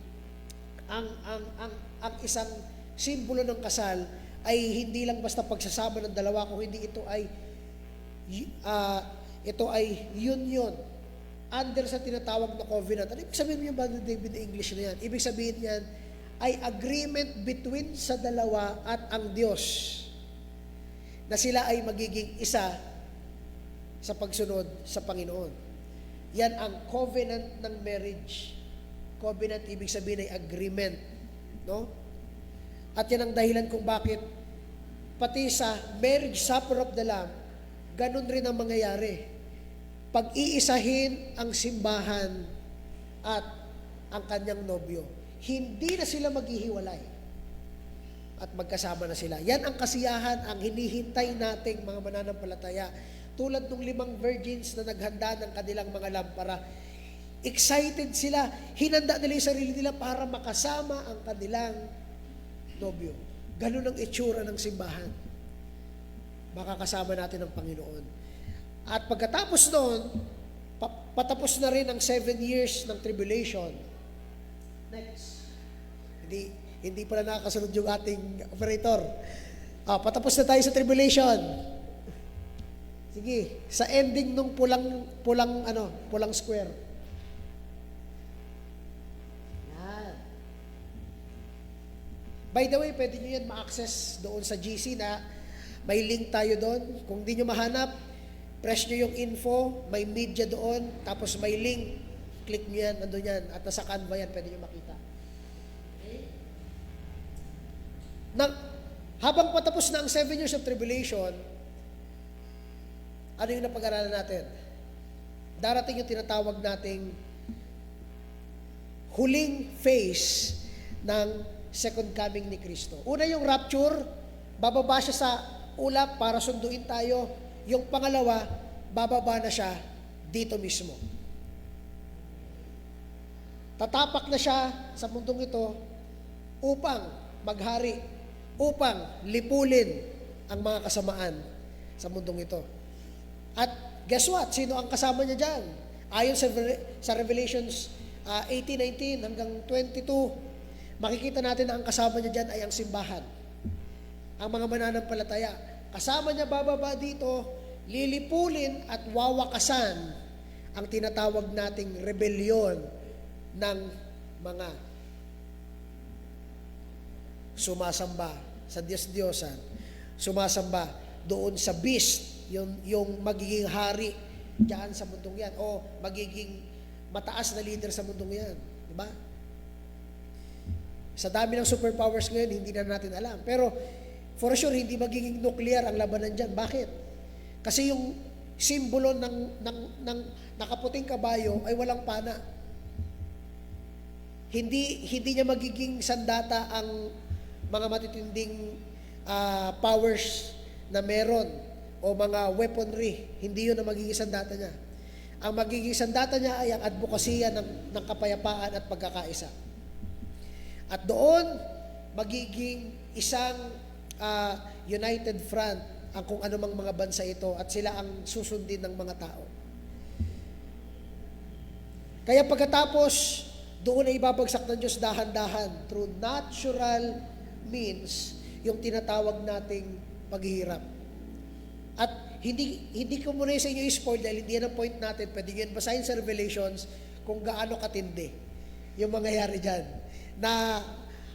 [SPEAKER 1] isang simbolo ng kasal ay hindi lang basta pagsasama ng dalawa, kung hindi ito ay union under sa tinatawag na covenant. Ano ibig sabihin niya ba, David, English na yan? Ibig sabihin yan ay agreement between sa dalawa at ang Diyos na sila ay magiging isa sa pagsunod sa Panginoon. Yan ang covenant ng marriage. Covenant, ibig sabihin ay agreement. No? At yan ang dahilan kung bakit pati sa marriage supper of the Lamb, ganun rin ang mangyayari. Pag-iisahin ang simbahan at ang kanyang nobyo. Hindi na sila maghihiwalay at magkasama na sila. Yan ang kasiyahan, ang hinihintay nating mga mananampalataya. Tulad ng 5 virgins na naghanda ng kanilang mga lampara. Excited sila. Hinanda nila yung sarili nila para makasama ang kanilang nobyo. Ganun ang itsura ng simbahan. Makakasama natin ang Panginoon. At pagkatapos noon, patapos na rin ang 7 years ng tribulation. Next. Hindi pala nakakasunod yung ating operator. Patapos na tayo sa tribulation. Sige, sa ending nung pulang square. Yan. By the way, pwede nyo yan ma-access doon sa GC na may link tayo doon. Kung di nyo mahanap, press nyo yung info, may media doon, tapos may link. Click nyo yan, nandun yan. At nasa Canva yan, pwede nyo makita. Okay? Habang patapos na ang 7 years of tribulation, ano yung napag-aralan natin? Darating yung tinatawag nating huling phase ng second coming ni Kristo. Una yung rapture, bababa siya sa ulap para sunduin tayo. Yung pangalawa, bababa na siya dito mismo. Tatapak na siya sa mundong ito upang maghari, upang lipulin ang mga kasamaan sa mundong ito. At guess what? Sino ang kasama niya dyan? Ayon sa Revelations 18:19 hanggang 22, makikita natin na ang kasama niya dyan ay ang simbahan. Ang mga mananampalataya. Kasama niya bababa dito, lilipulin at wawakasan ang tinatawag nating rebellion ng mga sumasamba sa Diyos-Diyosan, sumasamba doon sa beast, yung magiging hari diyan sa mundong yan, o magiging mataas na leader sa mundong yan. Diba? Sa dami ng superpowers ngayon, hindi na natin alam. Pero, for sure, hindi magiging nuclear ang labanan dyan. Bakit? Kasi yung simbolo ng nakaputing kabayo ay walang pana. Hindi niya magiging sandata ang mga matitinding powers na meron o mga weaponry. Hindi yun ang magiging sandata niya. Ang magiging sandata niya ay ang advokasya ng kapayapaan at pagkakaisa. At doon, magiging isang united front ang kung anumang mga bansa ito at sila ang susundin ng mga tao. Kaya pagkatapos, doon ay ibabagsak ng Diyos dahan-dahan through natural means yung tinatawag nating paghihirap. At hindi ko muna sa inyo i-spoil dahil hindi yan ang point natin. Pwede nyo yan basahin sa Revelations kung gaano katindi yung mangyayari dyan. Na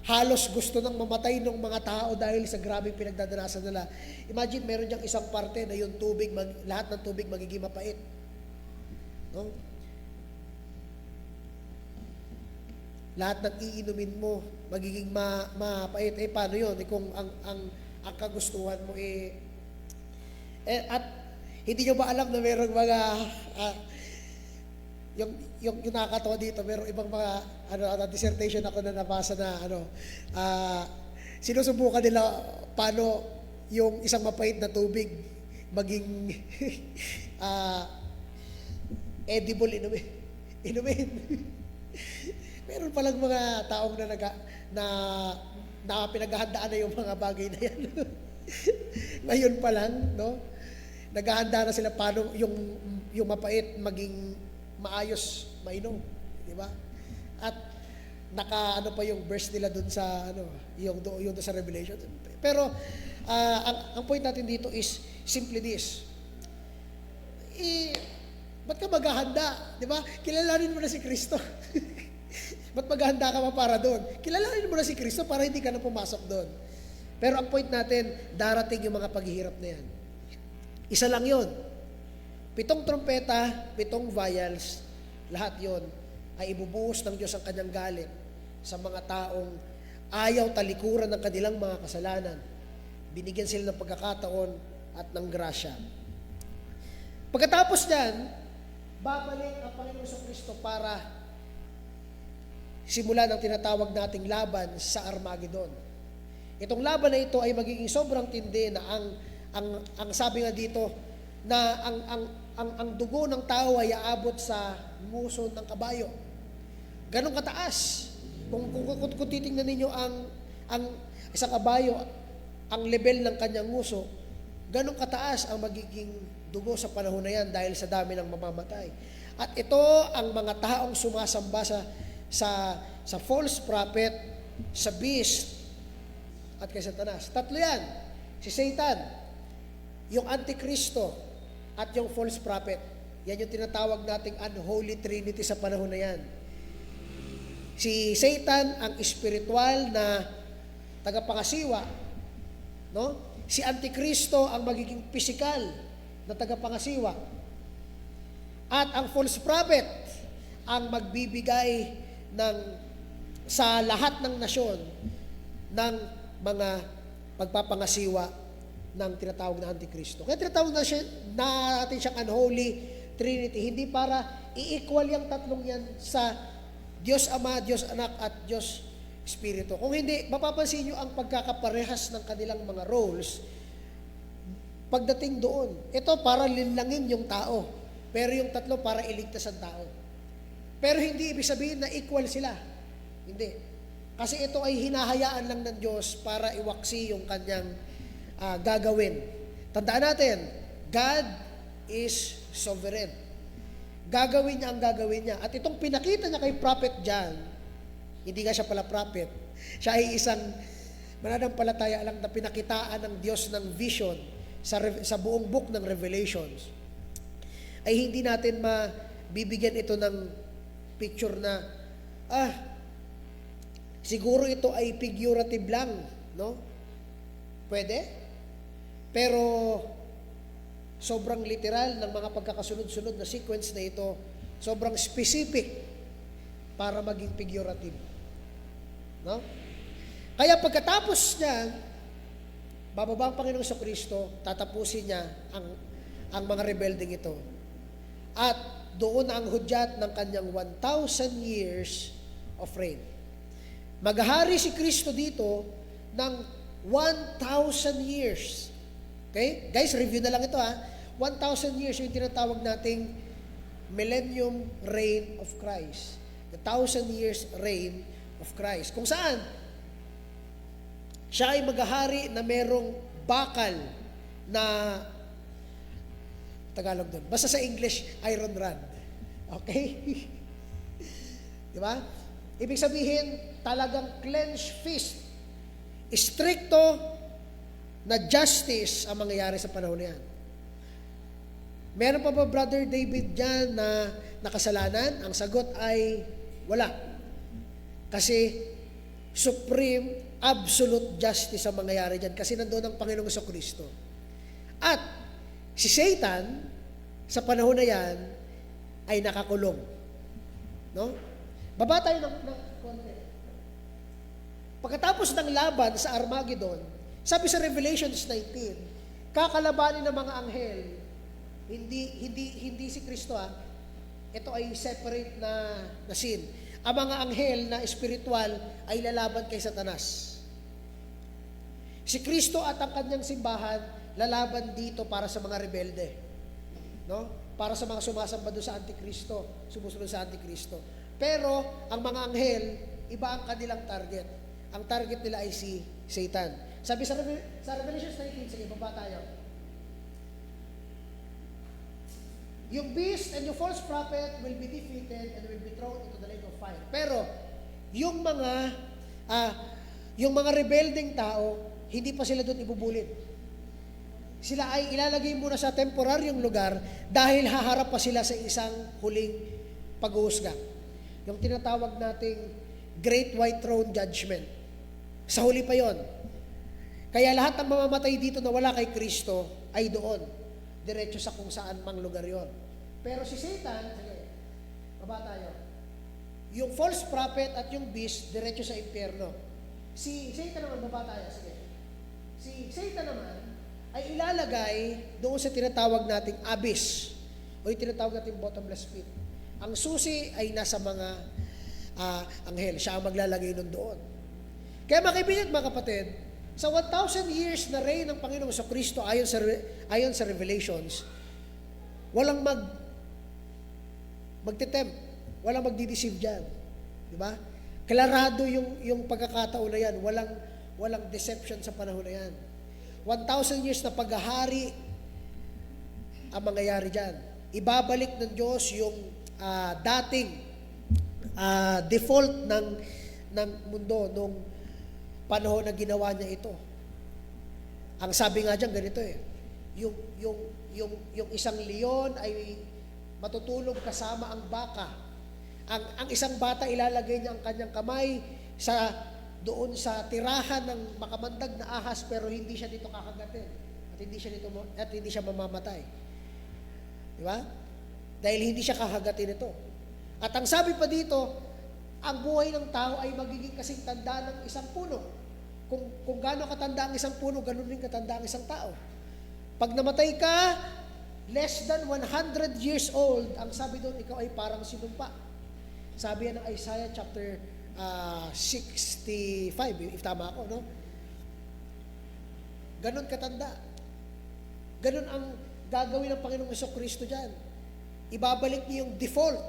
[SPEAKER 1] halos gusto nang mamatay ng mga tao dahil sa grabing pinagdadanasan nila. Imagine, meron diyang isang parte na yung tubig, lahat ng tubig magiging mapait. No? Lahat ng iinumin mo magiging mapait. Paano yun? Kung ang kagustuhan mo at hindi nyo ba alam na merong mga yung nakakatawa dito, merong ibang mga dissertation ako na nabasa na sinusubukan nila paano yung isang mapait na tubig maging edible inumin. Meron palang mga taong na pinaghahandaan na yung mga bagay na yan. Ngayon pa lang, no? Naghahanda na sila paano yung mapait maging maayos, mainom, di ba? At pa yung verse nila doon sa yung doon sa Revelation. Pero ang point natin dito is simply this. Ba't ka maghahanda? Di ba? Kilalanin mo na si Kristo. Ba't maghahanda ka pa para doon? Kilalanin mo na si Kristo para hindi ka na pumasok doon. Pero ang point natin, darating yung mga paghihirap na yan. Isa lang yun. 7 trompeta, 7 vials, lahat yon ay ibubuhos ng Diyos ang kanyang galit sa mga taong ayaw talikuran ng kanilang mga kasalanan. Binigyan sila ng pagkakataon at ng grasya. Pagkatapos niyan, babalik ang Panginoon sa Kristo para simulan ang tinatawag nating laban sa Armageddon. Itong laban na ito ay magiging sobrang tindi na ang sabi nga dito na ang dugo ng tao ay aabot sa nguso ng kabayo. Ganong kataas. Kung titingnan ninyo ang isang kabayo, ang level ng kanyang nguso, ganong kataas ang magiging dugo sa panahon na yan dahil sa dami ng mamamatay. At ito ang mga taong sumasamba sa false prophet, sa beast, at kay Satanas. Tatlo yan. Si Satan, yung Antikristo, at yung false prophet. Yan yung tinatawag nating unholy trinity sa panahon na yan. Si Satan ang espiritual na tagapangasiwa, no? Si Antikristo ang magiging pisikal na tagapangasiwa. At ang false prophet ang magbibigay sa lahat ng nasyon ng mga pagpapangasiwa ng tinatawag na Antikristo. Kaya tinatawag natin siyang unholy trinity, hindi para i-equal yung tatlong yan sa Diyos Ama, Diyos Anak, at Diyos Espiritu. Kung hindi, mapapansin nyo ang pagkakaparehas ng kanilang mga roles pagdating doon. Ito para linlangin yung tao, pero yung tatlo para iligtas ang tao. Pero hindi ibig sabihin na equal sila. Hindi. Kasi ito ay hinahayaan lang ng Diyos para iwaksi yung kanyang gagawin. Tandaan natin, God is sovereign. Gagawin niya ang gagawin niya. At itong pinakita niya kay Prophet John, hindi nga siya pala prophet, siya ay isang mananampalataya lang na pinakitaan ng Diyos ng vision sa buong book ng Revelations, ay hindi natin mabibigyan ito ng picture na, siguro ito ay figurative lang, no? Pwede? Pero sobrang literal ng mga pagkakasunod-sunod na sequence na ito, sobrang specific para maging figurative. No? Kaya pagkatapos niya, bababa ang Panginoong Kristo, tatapusin niya ang mga rebelding ito. At doon ang hudyat ng kanyang 1,000 years of reign. Maghahari si Kristo dito ng 1,000 years. Okay? Guys, review na lang ito 1,000 years yung tinatawag nating millennium reign of Christ. The 1,000 years reign of Christ. Kung saan, siya ay maghahari na merong bakal na Tagalog doon. Basta sa English, iron rod. Okay? Di ba? Ibig sabihin, talagang clenched fist. Stricto na justice ang mangyayari sa panahon na yan. Meron pa ba, Brother David, dyan na nakasalanan? Ang sagot ay wala. Kasi supreme, absolute justice ang mangyayari dyan kasi nandoon ang Panginoong Kristo. At si Satan, sa panahon na yan, ay nakakulong. No? Baba tayo ng konti. Pagkatapos ng laban sa Armageddon, sabi sa Revelations 19, kakalabanin ng mga anghel, hindi si Kristo ito ay separate na scene. Ang mga anghel na espiritual ay lalaban kay Satanas. Si Kristo at ang kanyang simbahan lalaban dito para sa mga rebelde. No? Para sa mga sumasamba doon sa Antikristo, sumusunod sa Antikristo. Pero ang mga anghel, iba ang kanilang target. Ang target nila ay si Satan. Sabi sa Revelation 19, sige, baba tayo. Yung beast and yung false prophet will be defeated and will be thrown into the lake of fire. Pero, yung mga rebelding tao, hindi pa sila doon ibubulid. Sila ay ilalagay muna sa temporaryong lugar dahil haharap pa sila sa isang huling paghuhusga. Yung tinatawag nating Great White Throne Judgment. Sa huli pa yon. Kaya lahat ng mamamatay dito na wala kay Kristo ay doon. Diretso sa kung saan mang lugar yon. Pero si Satan, sige, baba tayo. Yung false prophet at yung beast, diretso sa impyerno. Si Satan naman, baba tayo, sige. Si Satan naman, ay ilalagay doon sa tinatawag nating abyss o yung tinatawag nating bottomless pit. Ang susi ay nasa mga anghel. Siya ang maglalagay nun doon. Kaya mga kaibigan, mga kapatid, sa 1,000 years na reign ng Panginoong Kristo ayon sa Revelations, walang magtitempt, walang magdideceive dyan. Di ba? Klarado yung pagkakataon na yan. Walang deception sa panahon na yan. 1,000 years na paghahari ang mangyayari dyan. Ibabalik ng Diyos yung dating default ng mundo nung panahon na ginawa niya ito. Ang sabi nga diyan ganito yung isang leon ay matutulog kasama ang baka. Ang isang bata ilalagay niya ang kanyang kamay doon sa tirahan ng makamandag na ahas, pero hindi siya dito kakagatin at hindi siya mamamatay. Di ba? Dahil hindi siya kakagatin ito. At ang sabi pa dito, ang buhay ng tao ay magiging kasing tanda ng isang puno. Kung gaano katanda ang isang puno, ganun rin katanda ang isang tao. Pag namatay ka, less than 100 years old, ang sabi doon, ikaw ay parang sinumpa. Sabi yan ng Isaiah chapter 65, if tama ako, no? Ganun katanda. Ganun ang gagawin ng Panginoong Jesucristo dyan. Ibabalik niya yung default.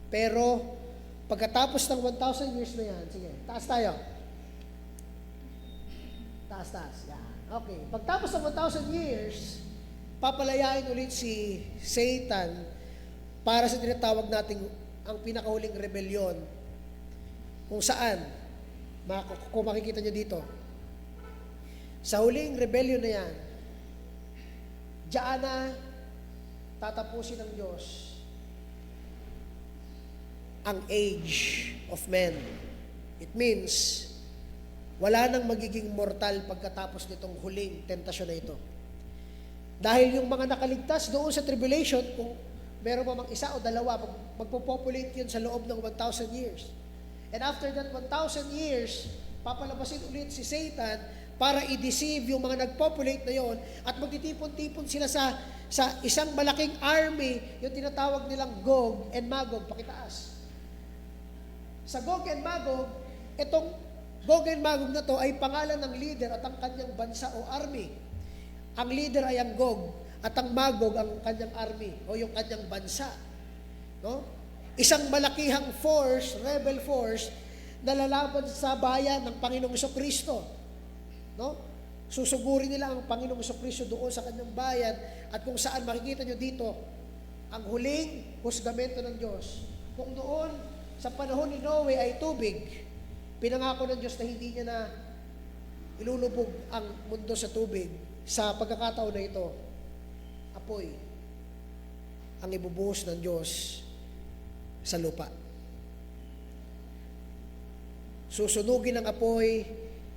[SPEAKER 1] Pero, pagkatapos ng 1,000 years na yan, sige, taas tayo. Taas. Yan. Okay. Pagtapos ng 1,000 years, papalayain ulit si Satan para sa tinatawag nating ang pinakahuling rebellion. Kung saan, kung makikita nyo dito, sa huling rebellion na yan, diyan na tatapusin ng Diyos ang age of men. It means, wala nang magiging mortal pagkatapos nitong huling tentasyon na ito. Dahil yung mga nakaligtas doon sa tribulation, kung meron pa mang isa o dalawa, magpopopulate yun sa loob ng 1,000 years. And after that 1,000 years, papalabasin ulit si Satan para i-deceive yung mga nagpopulate na yon at magtitipon-tipon sila sa isang malaking army, yung tinatawag nilang Gog and Magog. Pakitaas. Sa Gog and Magog, itong Gog and Magog na to ay pangalan ng leader at ang kanyang bansa o army. Ang leader ay ang Gog at ang Magog ang kanyang army o yung kanyang bansa. No? Isang malakihang force, rebel force, na lalaban sa bayan ng Panginoong Jesucristo. No? Susugurin nila ang Panginoong Jesucristo doon sa kanyang bayan at kung saan makikita nyo dito ang huling husgamento ng Diyos. Kung doon sa panahon ni Noe ay tubig, pinangako ng Diyos na hindi niya na ilulubog ang mundo sa tubig. Sa pagkakataon na ito, apoy ang ibubuhos ng Diyos sa lupa. Susunugin ng apoy,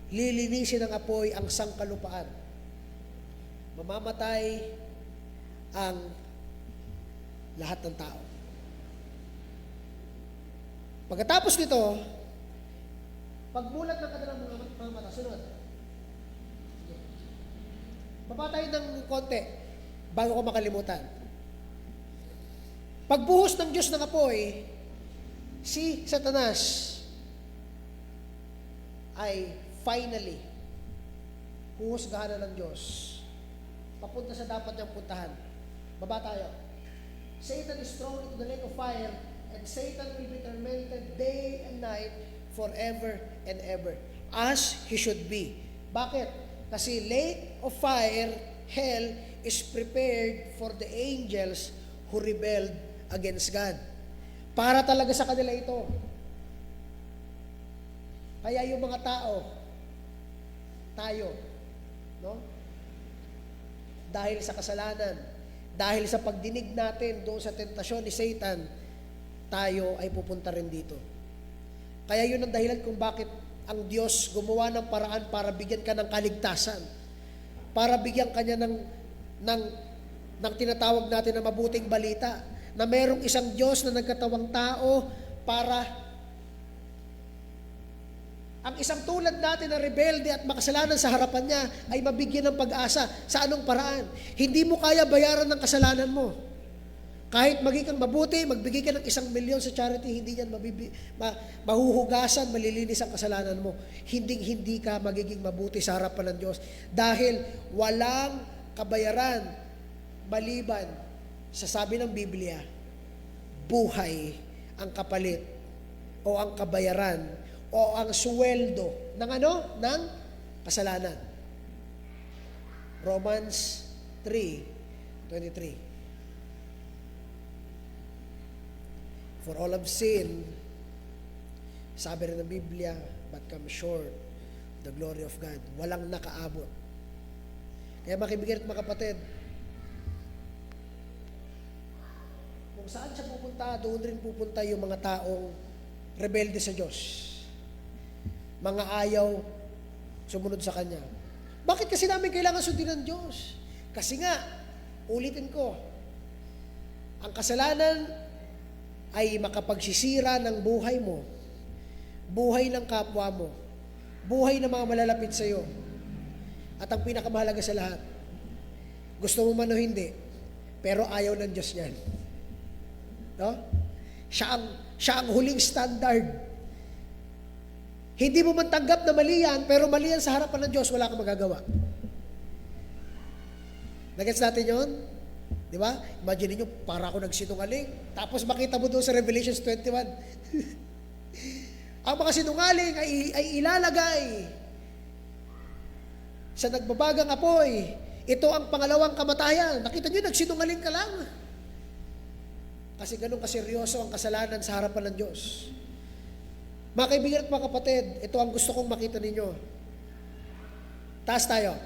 [SPEAKER 1] lilinisin ng apoy ang sangkalupaan. Mamamatay ang lahat ng tao. Pagkatapos nito, pagmulat ng kanilang mga mata, sunod. Baba tayo ng konti bago ko makalimutan. Pagbuhos ng Diyos ng apoy, si Satanas ay finally huhusgahan na ng Diyos. Papunta sa dapat niyang puntahan. Baba tayo. Satan is thrown into the lake of fire and Satan will be tormented day and night forever and ever. As he should be. Bakit? Kasi lake of fire, hell, is prepared for the angels who rebelled against God. Para talaga sa kanila ito. Kaya yung mga tao, tayo, no? Dahil sa kasalanan, dahil sa pagdinig natin doon sa tentasyon ni Satan, tayo ay pupunta rin dito. Kaya yun ang dahilan kung bakit ang Diyos gumawa ng paraan para bigyan ka ng kaligtasan. Para bigyan ka niya ng tinatawag natin na mabuting balita. Na merong isang Diyos na nagkatawang tao para ang isang tulad natin na rebelde at makasalanan sa harapan niya ay mabigyan ng pag-asa. Sa anong paraan? Hindi mo kaya bayaran ng kasalanan mo. Kahit maging kang mabuti, magbigay ka ng 1,000,000 sa charity, hindi yan mahuhugasan, malilinis ang kasalanan mo. Hindi ka magiging mabuti sa harapan ng Diyos. Dahil walang kabayaran maliban sa sabi ng Biblia, buhay ang kapalit o ang kabayaran o ang suweldo ng ano? Ng kasalanan. Romans 3:23. For all have sinned, sabi rin ng Biblia, but come short of the glory of God. Walang nakaabot. Kaya mga kaibigan at mga kapatid, kung saan siya pupunta, doon rin pupunta yung mga taong rebelde sa Diyos. Mga ayaw sumunod sa Kanya. Bakit kasi namin kailangan sundin ng Diyos? Kasi nga, ulitin ko, ang kasalanan ay makapagsisira ng buhay mo, buhay ng kapwa mo, buhay ng mga malalapit sa iyo. At ang pinakamahalaga sa lahat, gusto mo man o hindi, pero ayaw ng Diyos yan. No? Siya ang huling standard. Hindi mo man tanggap na mali yan, pero mali yan sa harapan ng Diyos, wala kang magagawa. Nagets natin yun? Di ba? Imagine niyo, para ako nagsinungaling, tapos makita mo doon sa Revelations 21. Ang mga sinungaling ay ilalagay sa nagbabagang apoy. Ito ang pangalawang kamatayan. Nakita niyo, nagsinungaling ka lang. Kasi ganun kaseryoso ang kasalanan sa harapan ng Diyos. Mga kaibigan at mga kapatid, ito ang gusto kong makita ninyo. Taas tayo.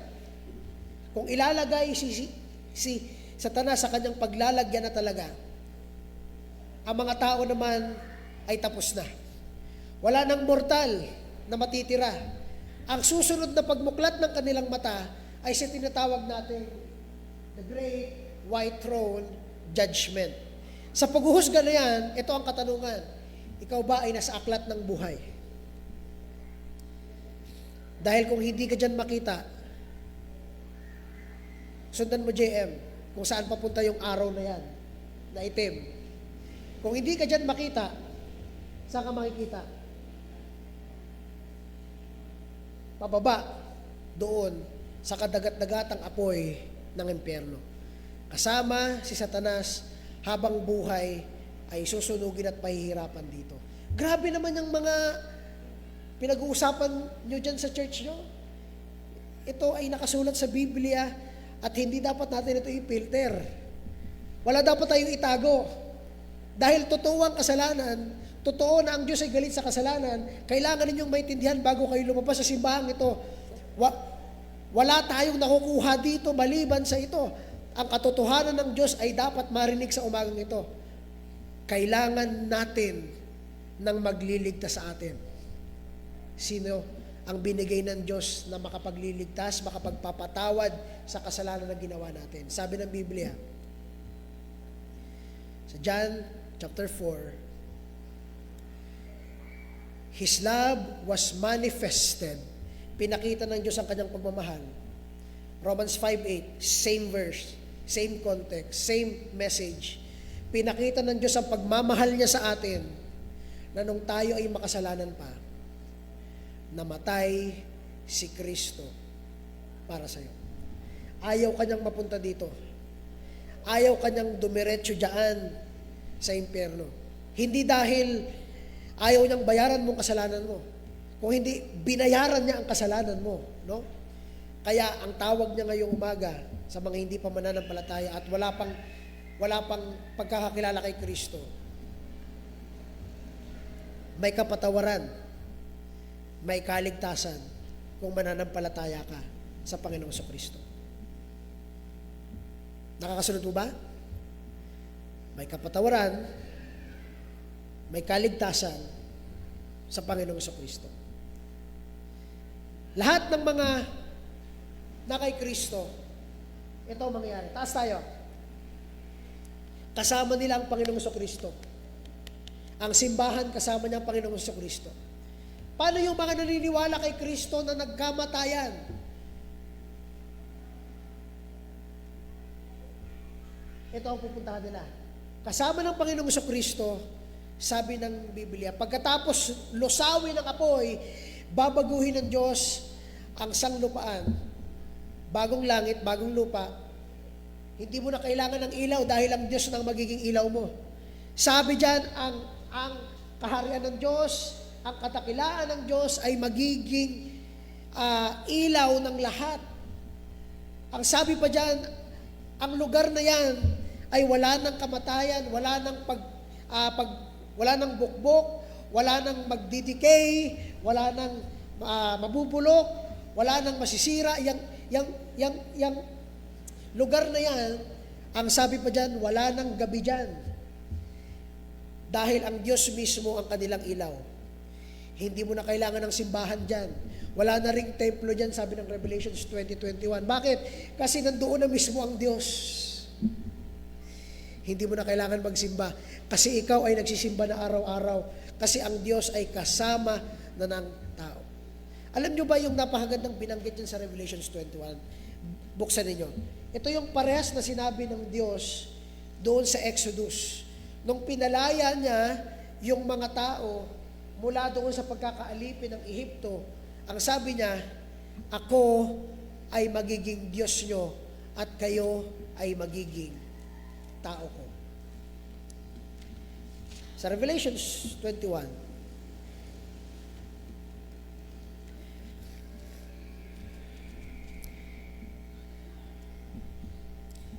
[SPEAKER 1] Kung ilalagay si Satanas sa kanyang paglalagyan na talaga, ang mga tao naman ay tapos na. Wala nang mortal na matitira. Ang susunod na pagmuklat ng kanilang mata ay sa tinatawag natin the Great White Throne Judgment. Sa paghuhusga na yan, ito ang katanungan. Ikaw ba ay nasa aklat ng buhay? Dahil kung hindi ka dyan makita, sundan mo JM, kung saan papunta yung araw na yan, na itim. Kung hindi ka dyan makita, saan ka makikita? Pababa, doon, sa kadagat-dagatang apoy ng impyerno. Kasama si Satanas, habang buhay ay susunugin at pahihirapan dito. Grabe naman yung mga pinag-uusapan nyo dyan sa church nyo. Ito ay nakasulat sa Biblia at hindi dapat natin ito i-filter. Wala dapat tayong itago. Dahil totoo ang kasalanan, totoo na ang Diyos ay galit sa kasalanan, kailangan ninyong maintindihan bago kayo lumabas sa simbahan ito. Wala tayong nakukuha dito maliban sa ito. Ang katotohanan ng Diyos ay dapat marinig sa umagang ito. Kailangan natin ng magliligtas sa atin. Sino ang binigay ng Diyos na makapagliligtas, makapagpapatawad sa kasalanan na ginawa natin? Sabi ng Biblia, sa John chapter 4, His love was manifested. Pinakita ng Diyos ang kanyang pagmamahal. Romans 5:8, same verse, same context, same message. Pinakita ng Diyos ang pagmamahal niya sa atin na nung tayo ay makasalanan pa, namatay si Kristo para sa iyo. Ayaw kanyang mapunta dito. Ayaw kanyang dumiretso dyan sa impyerno. Hindi dahil ayaw niyang bayaran mo ang kasalanan mo. Kung hindi, binayaran niya ang kasalanan mo. No? Kaya ang tawag niya ngayong umaga sa mga hindi pa mananampalataya at wala pang pagkakakilala kay Kristo, may kapatawaran, may kaligtasan kung mananampalataya ka sa Panginoong Kristo. Nakakasunod mo ba? May kapatawaran, may kaligtasan sa Panginoong Kristo. Lahat ng mga na kay Kristo, ito ang mangyayari. Taas tayo. Kasama nila ang Panginoong Kristo. Ang simbahan kasama niya ang Panginoong Kristo. Paano yung mga naniniwala kay Kristo na nagkamatayan? Ito ang pupuntahan nila. Kasama ng Panginoong Kristo, sabi ng Biblia, pagkatapos lusawin ng apoy, babaguhin ng Diyos ang sanglupaan. Bagong langit, bagong lupa. Hindi mo na kailangan ng ilaw dahil ang Diyos na ang magiging ilaw mo. Sabi diyan, ang kaharian ng Diyos, ang katakilaan ng Diyos ay magiging ilaw ng lahat. Ang sabi pa diyan, ang lugar na yan ay wala ng kamatayan, wala ng Wala nang bukbok, wala nang magdidecay, wala nang mabubulok, wala nang masisira. Yang lugar na yan, ang sabi pa dyan, wala nang gabi dyan. Dahil ang Diyos mismo ang kanilang ilaw. Hindi mo na kailangan ng simbahan dyan. Wala na ring templo dyan, sabi ng Revelations 20:21. Bakit? Kasi nandoon na mismo ang Diyos. Hindi mo na kailangan magsimba. Kasi ikaw ay nagsisimba na araw-araw. Kasi ang Diyos ay kasama na ng tao. Alam nyo ba yung napakagandang binanggit dyan sa Revelations 21? Buksan ninyo. Ito yung parehas na sinabi ng Diyos doon sa Exodus. Nung pinalaya niya yung mga tao mula doon sa pagkakaalipin ng Ehipto, ang sabi niya, ako ay magiging Diyos nyo at kayo ay magiging tao ko. Sa Revelations 21,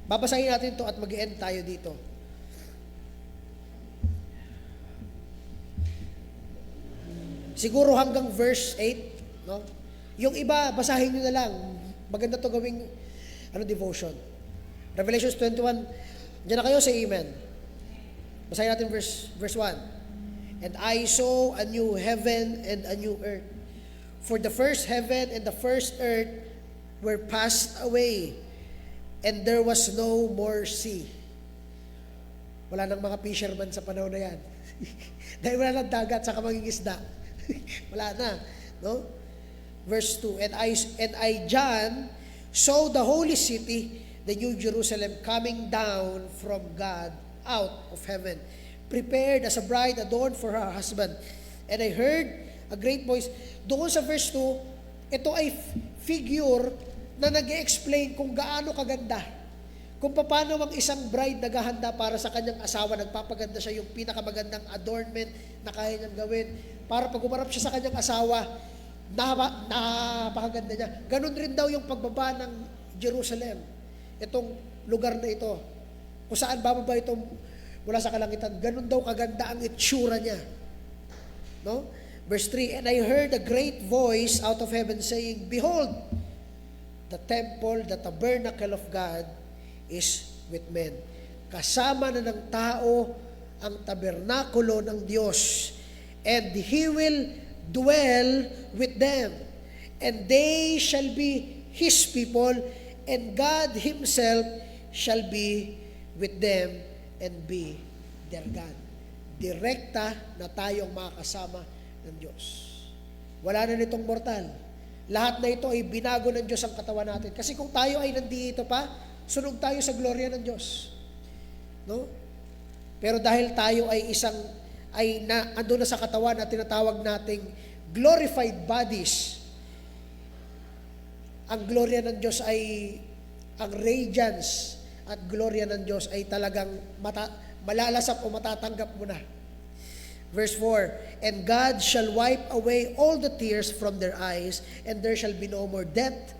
[SPEAKER 1] babasahin natin ito at mag-end tayo dito. Siguro hanggang verse 8, no? Yung iba, basahin nyo na lang. Maganda to gawing devotion. Revelations 21, diyan na kayo sa amen. Basahin natin verse 1. And I saw a new heaven and a new earth. For the first heaven and the first earth were passed away, and there was no more sea. Wala nang mga fisherman sa panahon na yan. Dahil wala nang dagat, saka mangingisda. Wala na. No? Verse 2, And I, John, saw the holy city, the new Jerusalem, coming down from God out of heaven, prepared as a bride adorned for her husband. And I heard a great voice. Doon sa verse 2, ito ay figure na nag-explain kung gaano kaganda. Kung paano ang isang bride naghahanda para sa kanyang asawa, nagpapaganda siya, yung pinakamagandang adornment na kaya niyang gawin. Para pag umarap siya sa kanyang asawa, napakaganda niya. Ganon rin daw yung pagbaba ng Jerusalem. Itong lugar na ito. Kung saan bababa ito mula sa kalangitan, ganon daw kaganda ang itsura niya. No? Verse 3, And I heard a great voice out of heaven saying, Behold, the temple, the tabernacle of God is with men. Kasama na ng tao ang tabernakulo ng Diyos. And He will dwell with them. And they shall be His people, and God Himself shall be with them and be their God. Direkta na tayong makakasama ng Diyos. Wala na nitong mortal. Lahat na ito ay binago ng Diyos ang katawan natin. Kasi kung tayo ay nandito pa, sunog tayo sa gloria ng Diyos. No? Pero dahil tayo ay ando na sa katawan na tinatawag nating glorified bodies, ang gloria ng Diyos ay, ang radiance at gloria ng Diyos ay talagang malalasap o matatanggap mo na. Verse 4, And God shall wipe away all the tears from their eyes, and there shall be no more death,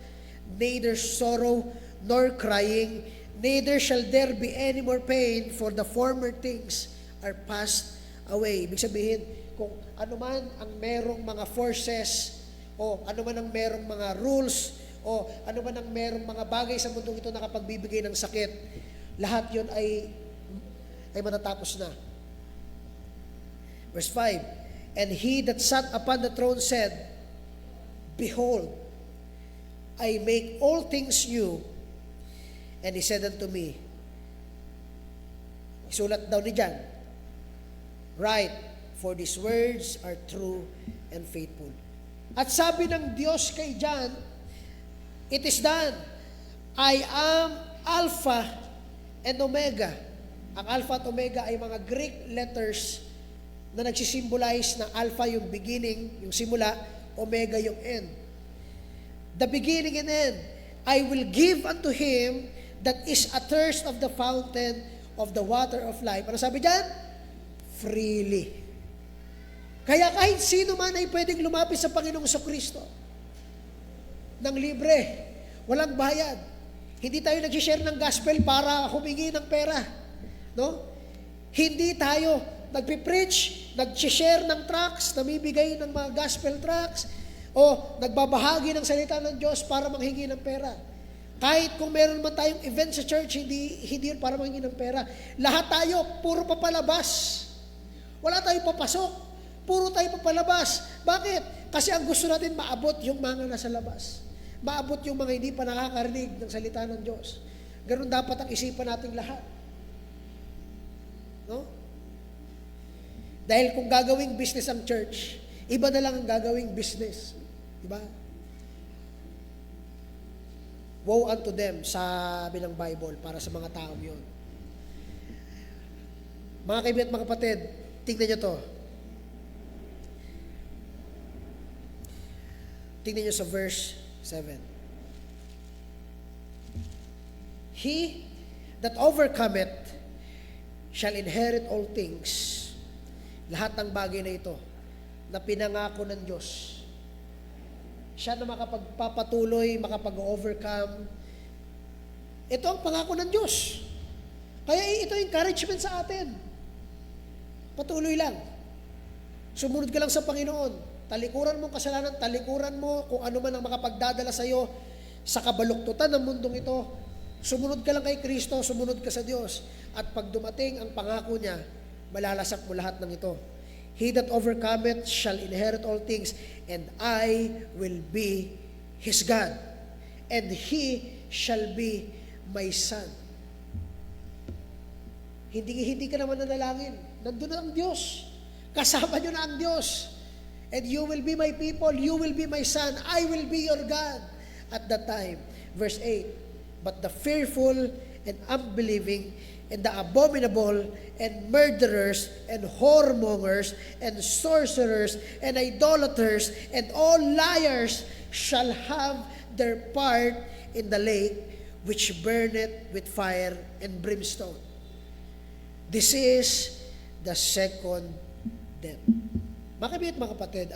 [SPEAKER 1] neither sorrow nor crying, neither shall there be any more pain, for the former things are passed away. Ibig sabihin, kung ano man ang merong mga forces, o ano man ang merong mga rules, o ano man ang merong mga bagay sa mundong ito na nakapagbibigay ng sakit, lahat yun ay matatapos na. Verse 5, And he that sat upon the throne said, Behold, I make all things new. And he said unto me, isulat daw ni John, Write, for these words are true and faithful. At sabi ng Diyos kay John, It is done. I am Alpha and Omega. Ang Alpha at Omega ay mga Greek letters na nagsisimbolize na Alpha yung beginning, yung simula, Omega yung end. The beginning and end. I will give unto him that is athirst of the fountain of the water of life. Ano sabi dyan? Freely. Kaya kahit sino man ay pwedeng lumapit sa Panginoong Kristo ng libre, walang bayad. Hindi tayo nag-share ng gospel para humingi ng pera. No? Hindi tayo nagpipreach, nag-share ng tracts, namibigay ng mga gospel tracts, o nagbabahagi ng salita ng Diyos para manghingi ng pera. Kahit kung meron man tayong event sa church, hindi yun para manghingi ng pera. Lahat tayo, puro papalabas. Wala tayong papasok. Puro tayo papalabas. Bakit? Kasi ang gusto natin maabot yung mga nasa labas. Maabot yung mga hindi pa nakakarinig ng salita ng Diyos. Ganun dapat ang isipan nating lahat. No? Dahil kung gagawing business ang church, iba na lang ang gagawing business. Diba? Woe unto them, sabi ng Bible, para sa mga taong yun. Mga kaibigan at mga kapatid, tingnan nyo to. Tingnan nyo sa verse 7. He that overcometh shall inherit all things. Lahat ng bagay na ito na pinangako ng Diyos. Siya na makapagpapatuloy, makapag-overcome. Ito ang pangako ng Diyos. Kaya ito encouragement sa atin. Patuloy lang. Sumunod ka lang sa Panginoon. Talikuran mo kasalanan, talikuran mo kung ano man ang makapagdadala sa iyo sa kabaluktutan ng mundong ito. Sumunod ka lang kay Kristo, sumunod ka sa Diyos. At pag dumating ang pangako niya, malalasak mo lahat ng ito. He that overcometh shall inherit all things, and I will be his God, and he shall be my son. Hindi ka naman nanalangin. Nandun na ang Diyos. Kasama nyo na ang Diyos. And you will be my people, you will be my son, I will be your God at that time. Verse 8, but the fearful and unbelieving and the abominable and murderers and whoremongers and sorcerers and idolaters and all liars shall have their part in the lake which burneth with fire and brimstone. This is the second death. Mga kaibigan, mga kapatid,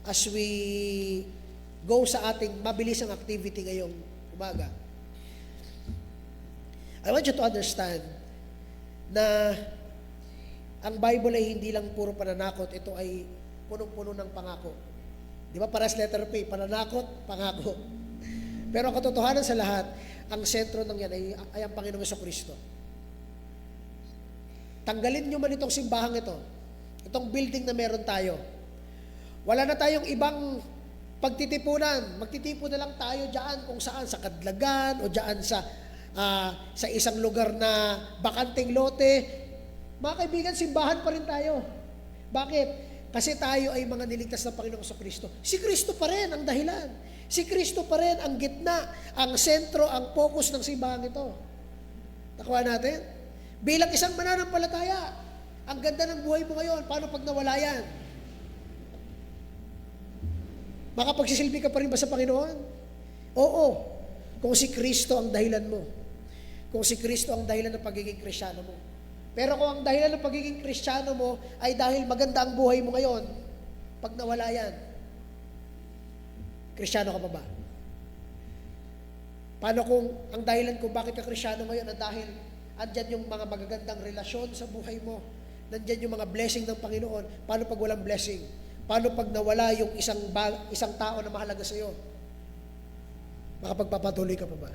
[SPEAKER 1] as we go sa ating mabilisang activity ngayong umaga, I want you to understand na ang Bible ay hindi lang puro pananakot, ito ay punong-puno ng pangako. Di ba? Para sa letter P, pananakot, pangako. Pero ang katotohanan sa lahat, ang sentro ng yan ay ang Panginoong Jesucristo. Tanggalin nyo man itong simbahang ito, itong building na meron tayo. Wala na tayong ibang pagtitipunan. Magtitipon na lang tayo dyan kung saan, sa Kadlagan o dyan sa isang lugar na bakanteng lote. Mga kaibigan, simbahan pa rin tayo. Bakit? Kasi tayo ay mga niligtas ng Panginoong Kristo. Si Kristo pa rin ang dahilan. Si Kristo pa rin ang gitna, ang sentro, ang focus ng simbahan ito. Nakuha natin? Bilang isang mananampalataya, ang ganda ng buhay mo ngayon, paano pag nawala yan? Makapagsisilbi ka pa rin ba sa Panginoon? Oo. Kung si Kristo ang dahilan mo. Kung si Kristo ang dahilan ng pagiging Kristiyano mo. Pero kung ang dahilan ng pagiging Kristiyano mo ay dahil maganda ang buhay mo ngayon, pag nawala yan, Kristiyano ka pa ba? Paano kung ang dahilan kung bakit ka Kristiyano ngayon ay dahil andyan yung mga magagandang relasyon sa buhay mo, nandyan yung mga blessing ng Panginoon, paano pag walang blessing? Paano pag nawala yung isang tao na mahalaga sa iyo? Makapagpapatuloy ka pa ba?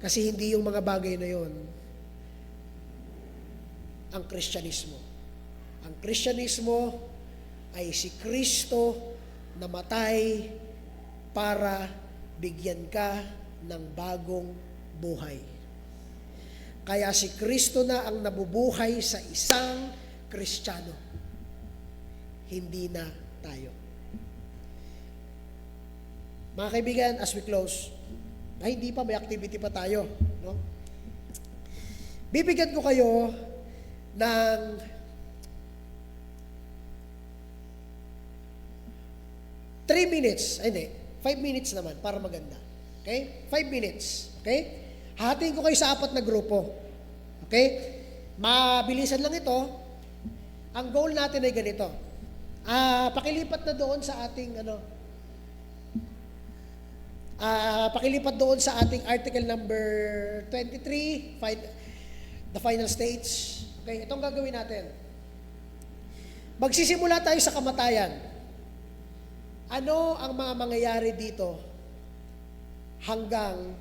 [SPEAKER 1] Kasi hindi yung mga bagay na yon ang Kristyanismo. Ang Kristyanismo ay si Kristo na matay para bigyan ka ng bagong buhay. Kaya si Kristo na ang nabubuhay sa isang Kristiyano. Hindi na tayo. Mga kaibigan, as we close, hindi pa, may activity pa tayo. No? Bibigyan ko kayo ng 3 minutes, ay hindi, 5 minutes naman para maganda. Okay? 5 minutes. Okay? Hahatiin ko kayo sa 4 na grupo. Okay? Mabilisan lang ito. Ang goal natin ay ganito. Pakilipat na doon sa ating pakilipat doon sa ating article number 23, the final stage. Okay, itong gagawin natin. Magsisimula tayo sa kamatayan. Ano ang mga mangyayari dito hanggang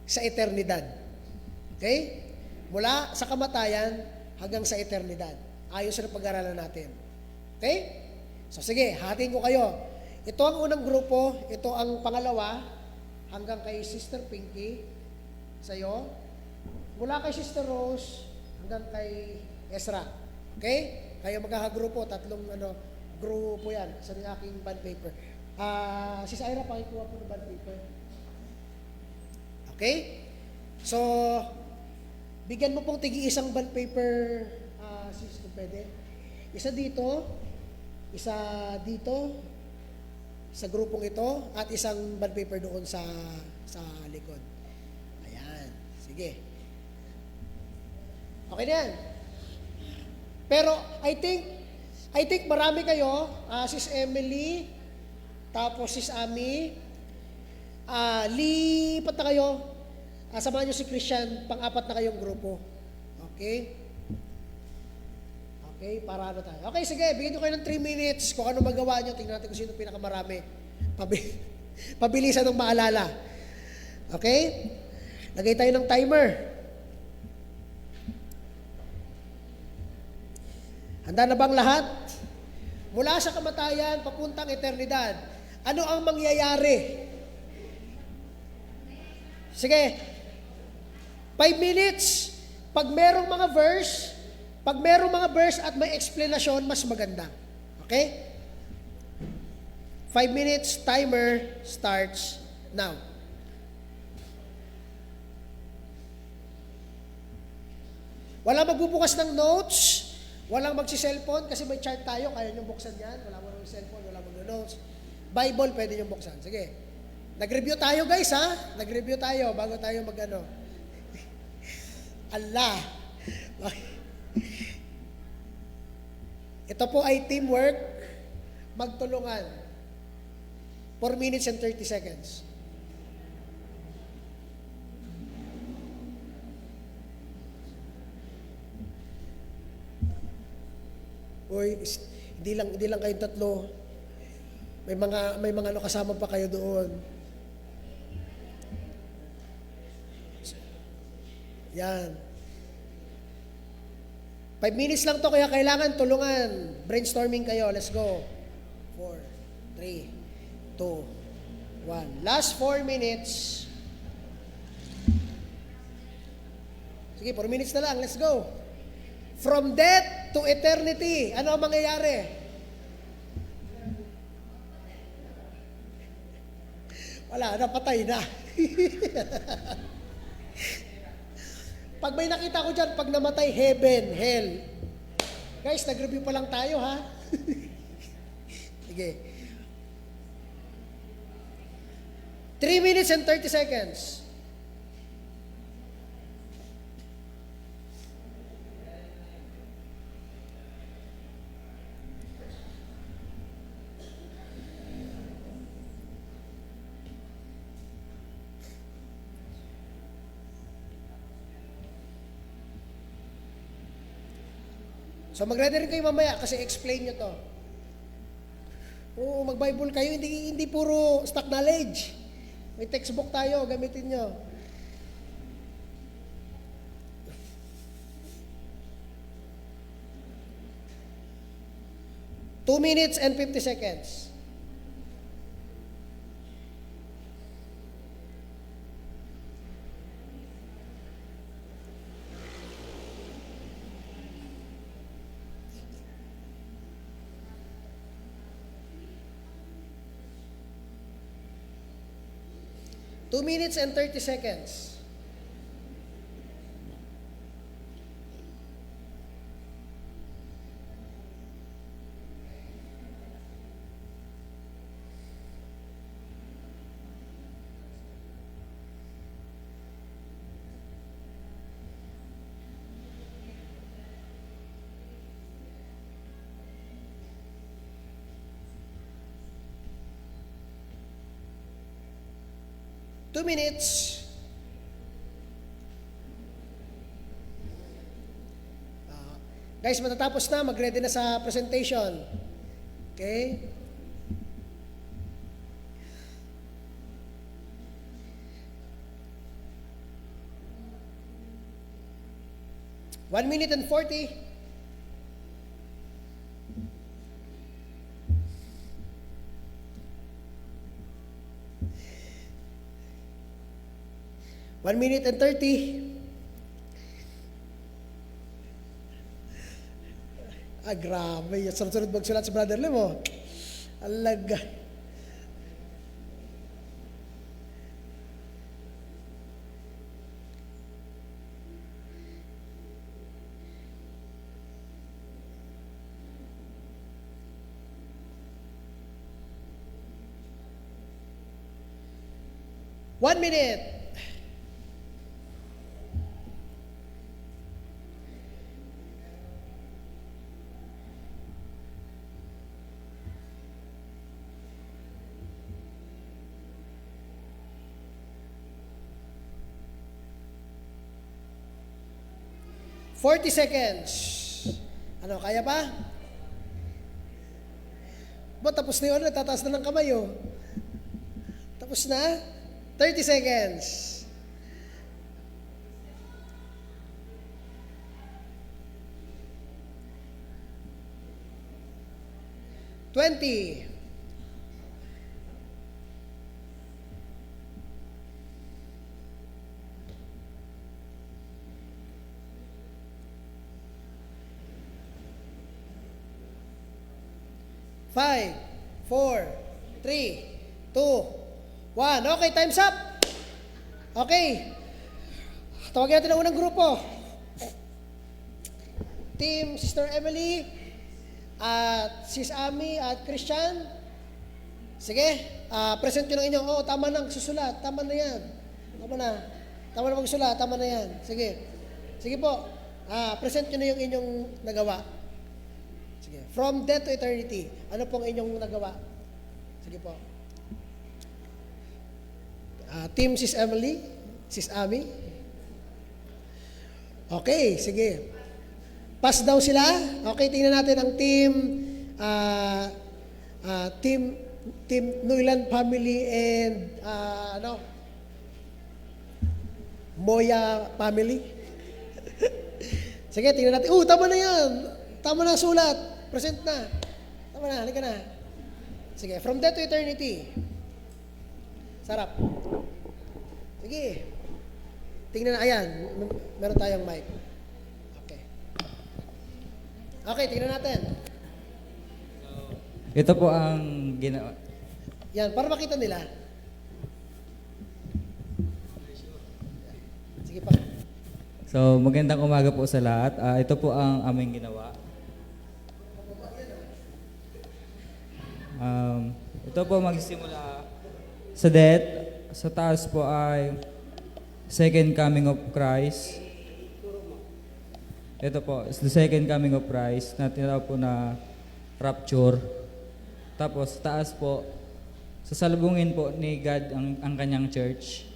[SPEAKER 1] sa eternidad? Okay? Mula sa kamatayan hanggang sa eternidad. Ayon sa pag-aralan natin. Okay? So sige, hatiin ko kayo. Ito ang unang grupo, ito ang pangalawa, hanggang kay Sister Pinky, sa'yo. Mula kay Sister Rose, hanggang kay Ezra. Okay? Kayo magkakagrupo, tatlong grupo yan sa aking bond paper. Sis Ira, pakikuha po ng bond paper. Okay? So, bigyan mo pong tigi-isang bond paper, sis, kung pwede. Isa dito, sa grupong ito, at isang bond paper doon sa likod. Ayan. Sige. Okay na yan. Pero I think marami kayo, Sis Emily, tapos Sis Ami, lipat na kayo, samahan nyo si Christian, pang-apat na kayong grupo. Okay? Okay, para ano tayo. Okay, sige, bigyan nyo kayo ng 3 minutes kung ano magawa nyo, tingnan natin kung sino pinakamarami. Pabilisan ng maalala. Okay? Lagay tayo ng timer. Handa na bang lahat? Mula sa kamatayan, papuntang eternidad. Ano ang mangyayari? Sige. 5 minutes. Pag merong mga verse at may explanation, mas maganda. Okay? 5 minutes, timer starts now. Wala magbubukas ng notes. Walang magsi-cellphone kasi may chart tayo, kaya nyo buksan yan. Wala mo ng cellphone, wala mo ng notes. Bible, pwede nyo buksan. Sige. Nag-review tayo guys ha. Nag-review tayo bago tayo mag-ano. Allah. Ito po ay teamwork. Magtulungan. 4 minutes and 30 seconds. Uy, hindi lang kayong tatlo. May mga kasama pa kayo doon. Yan. 5 minutes lang to, kaya kailangan tulungan. Brainstorming kayo. Let's go. 4, 3, 2, 1. Last 4 minutes. Sige, 4 minutes na lang. Let's go. From death to eternity. Ano ang mangyayari? Wala, napatay na. Pag may nakita ko dyan, pag namatay, heaven, hell. Guys, nag-review pa lang tayo, ha? Sige. 3 minutes and 30 seconds. So mag-ready rin kayo mamaya kasi explain nyo to. Oo, mag-Bible kayo, hindi puro stock knowledge. May textbook tayo, gamitin nyo. Two minutes and 50 seconds. Two minutes and 30 seconds. Two minutes. 1 Guys, matatapos na. Mag-ready na sa presentation. Okay? One minute and 40. One minute and 30. Grabe. Sunod-sunod magsulat si Brother Lem, oh. Alaga. One minute. Forty seconds. Ano, kaya pa? Tapos na yun, natataas na ng kamay, oh. Tapos na? 30 seconds. Twenty. Five, four, three, two, one. Okay, time's up. Okay. Tawagin natin ang unang grupo. Team Sister Emily at Sis Ami at Christian. Sige, present nyo ng inyong, tama na, susulat. Tama na yan. Tama na. Tama na magsulat. Tama na yan. Sige. Sige po. Present nyo na yung inyong nagawa. Sige. From death to eternity. Ano pong inyong nagawa? Sige po. Team Sis Emily, Sis Ami. Okay, sige. Pass daw sila. Okay, tingnan natin ang team Nuilan family and Moya family. Sige, tingnan natin. Tama na yan. Tama na sulat. Present na. Tama na, halika na. Sige, from death to eternity. Sarap. Sige. Tingnan na, ayan. Meron tayong mic. Okay. Okay, tingnan natin.
[SPEAKER 3] Ito po ang ginawa.
[SPEAKER 1] Yan, para makita nila. Sige pa.
[SPEAKER 3] So, magandang umaga po sa lahat. Ito po ang aming ginawa. Ito po magsisimula sa death. Sa taas po ay second coming of Christ. Ito po, is the second coming of Christ na tinatawag po na rapture. Tapos sa taas po, sasalubungin po ni God ang kanyang church.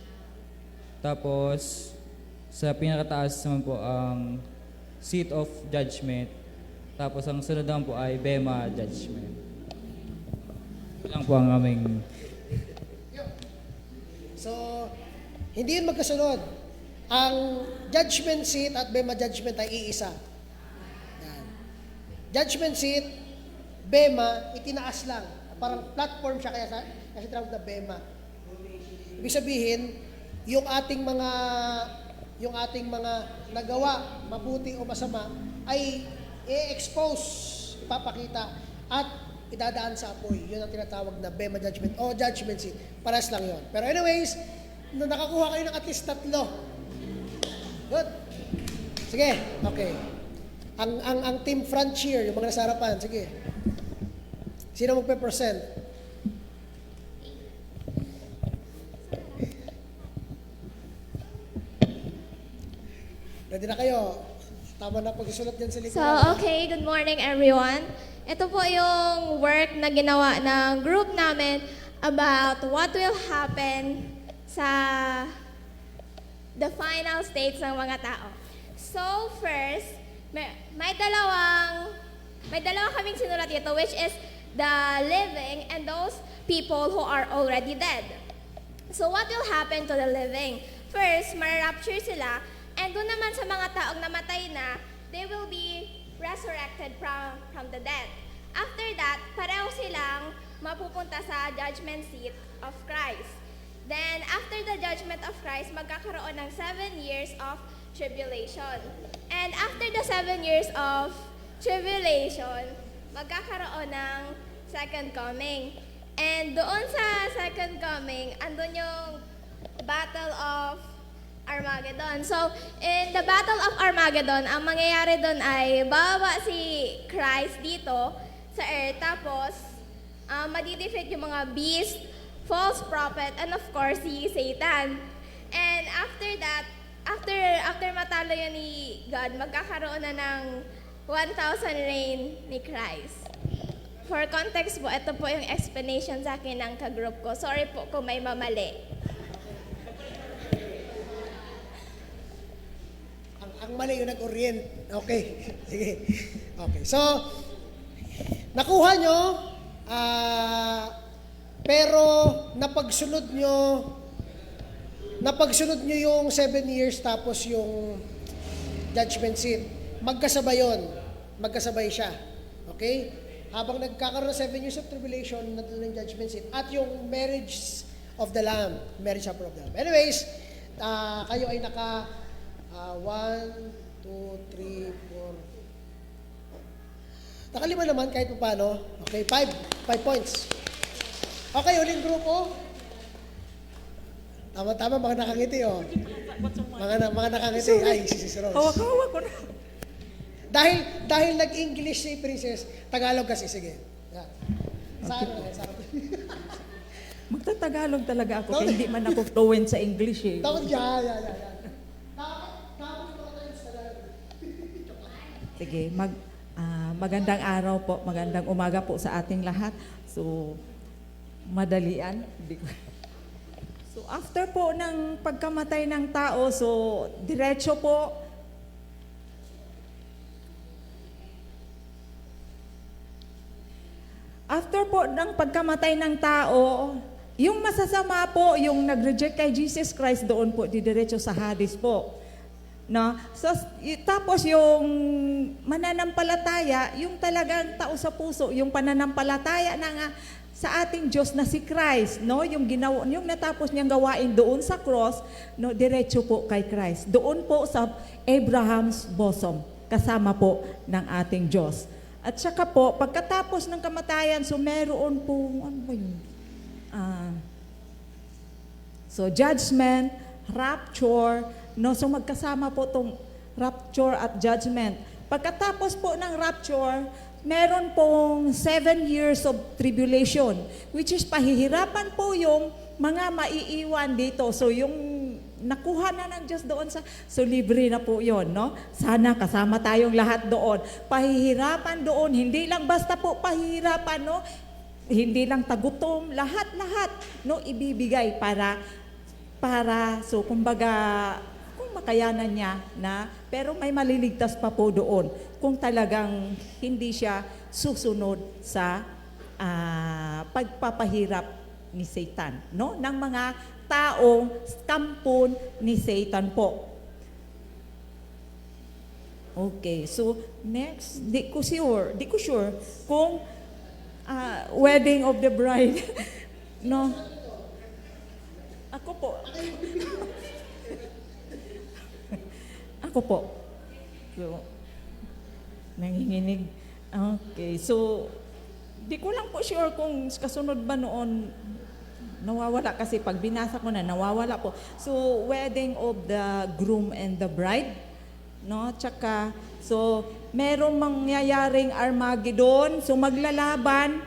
[SPEAKER 3] Tapos sa pinakataas naman po ang seat of judgment. Tapos ang sunod naman po ay Bema judgment. Ito lang po ang aming...
[SPEAKER 1] So, hindi yun magkasunod. Ang judgment seat at Bema judgment ay iisa. Yan. Judgment seat, Bema, itinaas lang. Parang platform siya, kasi tawag na Bema. Ibig sabihin, yung ating mga nagawa, mabuti o masama, ay i-expose, ipapakita, at idadaan sa apoy. Yun ang tinatawag na Bema judgment o judgment seat. Paras lang yun. Pero anyways, nakakuha kayo ng at least 3. Good. Sige, okay. Ang team front cheer, yung mga nasa harapan, sige. Sino magpe-present? Ready na kayo? Tama na pag-isulat dyan sa likod.
[SPEAKER 4] So, okay, good morning everyone. Ito po yung work na ginawa ng group namin about what will happen sa the final states ng mga tao. So, first, may dalawang kaming sinulat dito, which is the living and those people who are already dead. So what will happen to the living? First, ma-rapture sila, and doon naman sa mga taong namatay na, they will be resurrected from the dead. After that, pareho silang mapupunta sa judgment seat of Christ. Then, after the judgment of Christ, magkakaroon ng 7 years of tribulation. And after the 7 years of tribulation, magkakaroon ng second coming. And doon sa second coming, andun yung Battle of Armageddon. So, in the Battle of Armageddon, ang mangyayari doon ay bababa si Christ dito sa earth, tapos madidefeat yung mga beast, false prophet, and of course, si Satan. And after that, after matalo yun ni God, magkakaroon na ng 1,000 reign ni Christ. For context po, ito po yung explanation sa akin ng ka-group ko. Sorry po kung may mamali.
[SPEAKER 1] Ang mali yung nag-orient. Okay. Sige. Okay. So, nakuha nyo, pero napagsunod nyo yung 7 years tapos yung judgment seat. Magkasabay yun. Magkasabay siya. Okay? Habang nagkakaroon ng 7 years of tribulation, nandun yung judgment seat. At yung marriage of the Lamb. Marriage supper of the Lamb. Anyways, kayo ay naka 1, 2, 3, 4. Nakalima naman kahit pa paano. Okay, 5 points. Okay, uling grupo. Tama-tama, mga nakangiti, oh. Mga nakangiti. Ay, si Rose.
[SPEAKER 5] Hawak-hawak ko na.
[SPEAKER 1] Dahil nag-English si Princess, Tagalog kasi, sige. Yan. Saan?
[SPEAKER 5] Magtatagalog talaga ako, kaya hindi man ako fluent sa English eh.
[SPEAKER 1] Tapos yan.
[SPEAKER 5] Sige, magandang araw po, magandang umaga po sa ating lahat. So, madalian. So, after po ng pagkamatay ng tao, so, diretso po, after po ng pagkamatay ng tao, yung masasama po, yung nag-reject kay Jesus Christ, doon po, didiretso sa Hades po. No? So, tapos yung mananampalataya, yung talagang tao sa puso, yung pananampalataya sa ating Diyos na si Christ, no? Yung natapos niyang gawain doon sa cross, no, diretso po kay Christ. Doon po sa Abraham's bosom, kasama po ng ating Diyos. At saka po, pagkatapos ng kamatayan, so meron po, ano ba yun? So judgment, rapture, no, so magkasama po itong rapture at judgment. Pagkatapos po ng rapture, meron pong 7 years of tribulation, which is pahihirapan po yung mga maiiwan dito. So yung nakuha na ng Diyos doon so libre na po yon, no? Sana kasama tayong lahat doon. Pahihirapan doon, hindi lang basta po pahihirapan, no? Hindi lang tagutom, lahat-lahat, no, ibibigay para so kumbaga kung makayanan niya na, pero may maliligtas pa po doon kung talagang hindi siya susunod sa pagpapahirap ni Satan, no, ng mga taong kampon ni Satan po. Okay, so next, di ko sure kung wedding of the bride. No. Ako po. Ako po. So, nanginginig. Okay, so di ko lang po sure kung kasunod ba noon. Nawawala kasi pag binasa ko na, nawawala po. So, wedding of the groom and the bride. No? Tsaka, so, merong mangyayaring Armageddon. So, maglalaban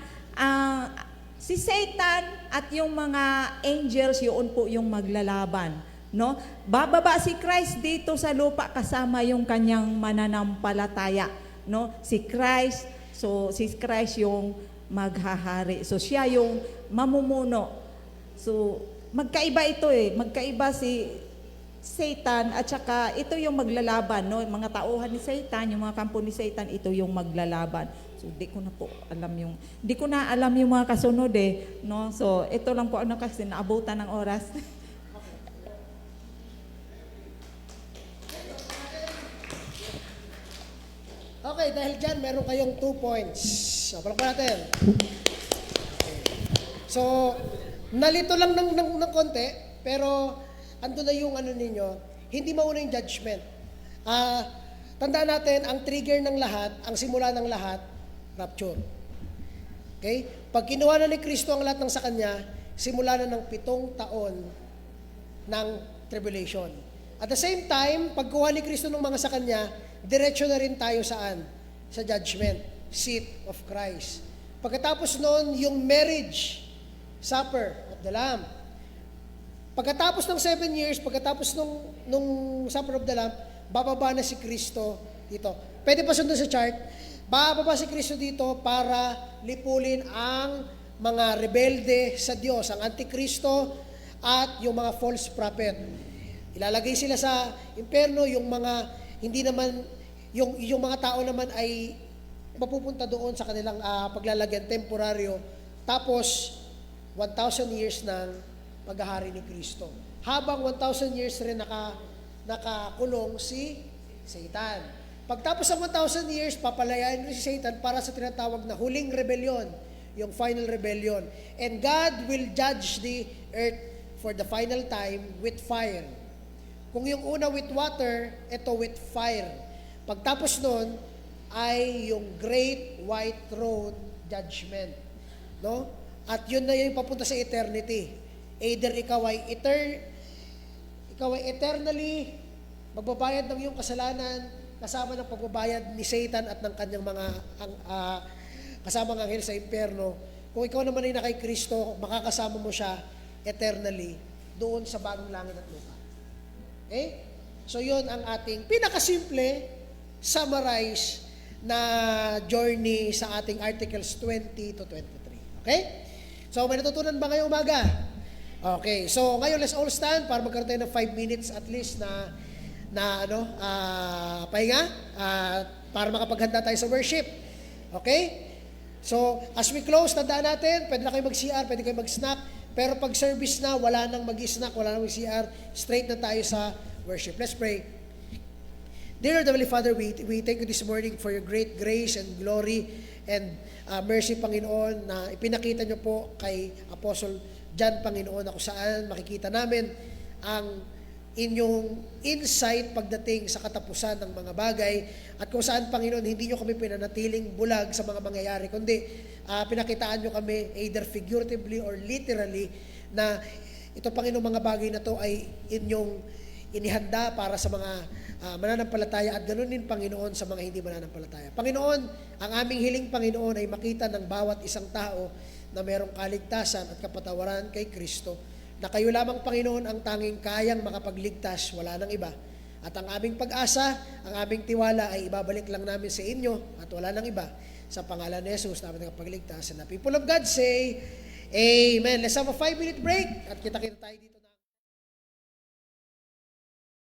[SPEAKER 5] si Satan at yung mga angels, yun po yung maglalaban. No? Bababa si Christ dito sa lupa kasama yung kanyang mananampalataya. No? Si Christ yung maghahari. So, siya yung mamumuno. So, magkaiba ito eh. Magkaiba si Satan at saka ito yung maglalaban, no? Mga tauhan ni Satan, yung mga kampo ni Satan, ito yung maglalaban. So di ko na alam yung mga kasunod no? So ito lang po ano kasi naabutan ng oras.
[SPEAKER 1] Okay, dahil dyan, meron kayong 2 points. So, palakpan natin. So, nalito lang ng konti, pero ando na yung ano ninyo, hindi mauna yung judgment. Tandaan natin, ang trigger ng lahat, ang simula ng lahat, rapture. Okay? Pag kinuha na ni Kristo ang lahat ng sa Kanya, simula na ng 7 taon ng tribulation. At the same time, pagkuha ni Kristo ng mga sa Kanya, diretso na rin tayo saan? Sa judgment, seat of Christ. Pagkatapos noon, yung marriage, supper of the Lamb. Pagkatapos ng 7 years, pagkatapos nung supper of the Lamb, bababa na si Kristo dito. Pwede pa sundan sa chart. Bababa si Kristo dito para lipulin ang mga rebelde sa Diyos, ang Antikristo at yung mga false prophet. Ilalagay sila sa impyerno, yung mga hindi naman, yung mga tao naman ay mapupunta doon sa kanilang paglalagyan temporaryo. Tapos, 1,000 years ng paghahari ni Kristo. Habang 1,000 years rin nakakulong si Satan. Pagtapos ng 1,000 years, papalayain rin si Satan para sa tinatawag na huling rebellion, yung final rebellion. And God will judge the earth for the final time with fire. Kung yung una with water, ito with fire. Pagtapos nun, ay yung Great White Throne Judgment. No? At yun na yung papunta sa eternity. Either ikaw ay eternally magbabayad ng iyong kasalanan kasama ng pagbabayad ni Satan at ng kanyang mga kasama ng anghel sa impyerno. Kung ikaw naman ay nakay Kristo, makakasama mo siya eternally doon sa bagong langit at lupa. Okay? So yun ang ating pinakasimple summarize na journey sa ating articles 20 to 23. Okay? So may natutunan ba ngayong umaga? Okay. So ngayon let's all stand para magkaroon tayo ng 5 minutes at least na pahinga para makapaghanda tayo sa worship. Okay? So as we close, tandaan natin, pwede na kayo mag-CR, pwede kayo mag-snack. Pero pag service na, wala nang mag-snack, wala nang mag-CR, straight na tayo sa worship. Let's pray. Dear Lord, Heavenly Father, we thank you this morning for your great grace and glory and mercy, Panginoon, na ipinakita nyo po kay Apostle John, Panginoon, na kung saan makikita namin ang inyong insight pagdating sa katapusan ng mga bagay at kung saan, Panginoon, hindi nyo kami pinanatiling bulag sa mga mangyayari, kundi pinakitaan nyo kami either figuratively or literally na ito, Panginoon, mga bagay na to ay inyong inihanda para sa mga mananampalataya at ganoon din, Panginoon, sa mga hindi mananampalataya. Panginoon, ang aming hiling, Panginoon, ay makita ng bawat isang tao na mayroong kaligtasan at kapatawaran kay Kristo, na kayo lamang, Panginoon, ang tanging kayang makapagligtas, wala nang iba. At ang aming pag-asa, ang aming tiwala ay ibabalik lang namin sa inyo at wala nang iba. Sa pangalan ni Jesus, namin nakapagligtas. And the people of God say, Amen. Let's have a 5-minute break at kita-kita tayo dito.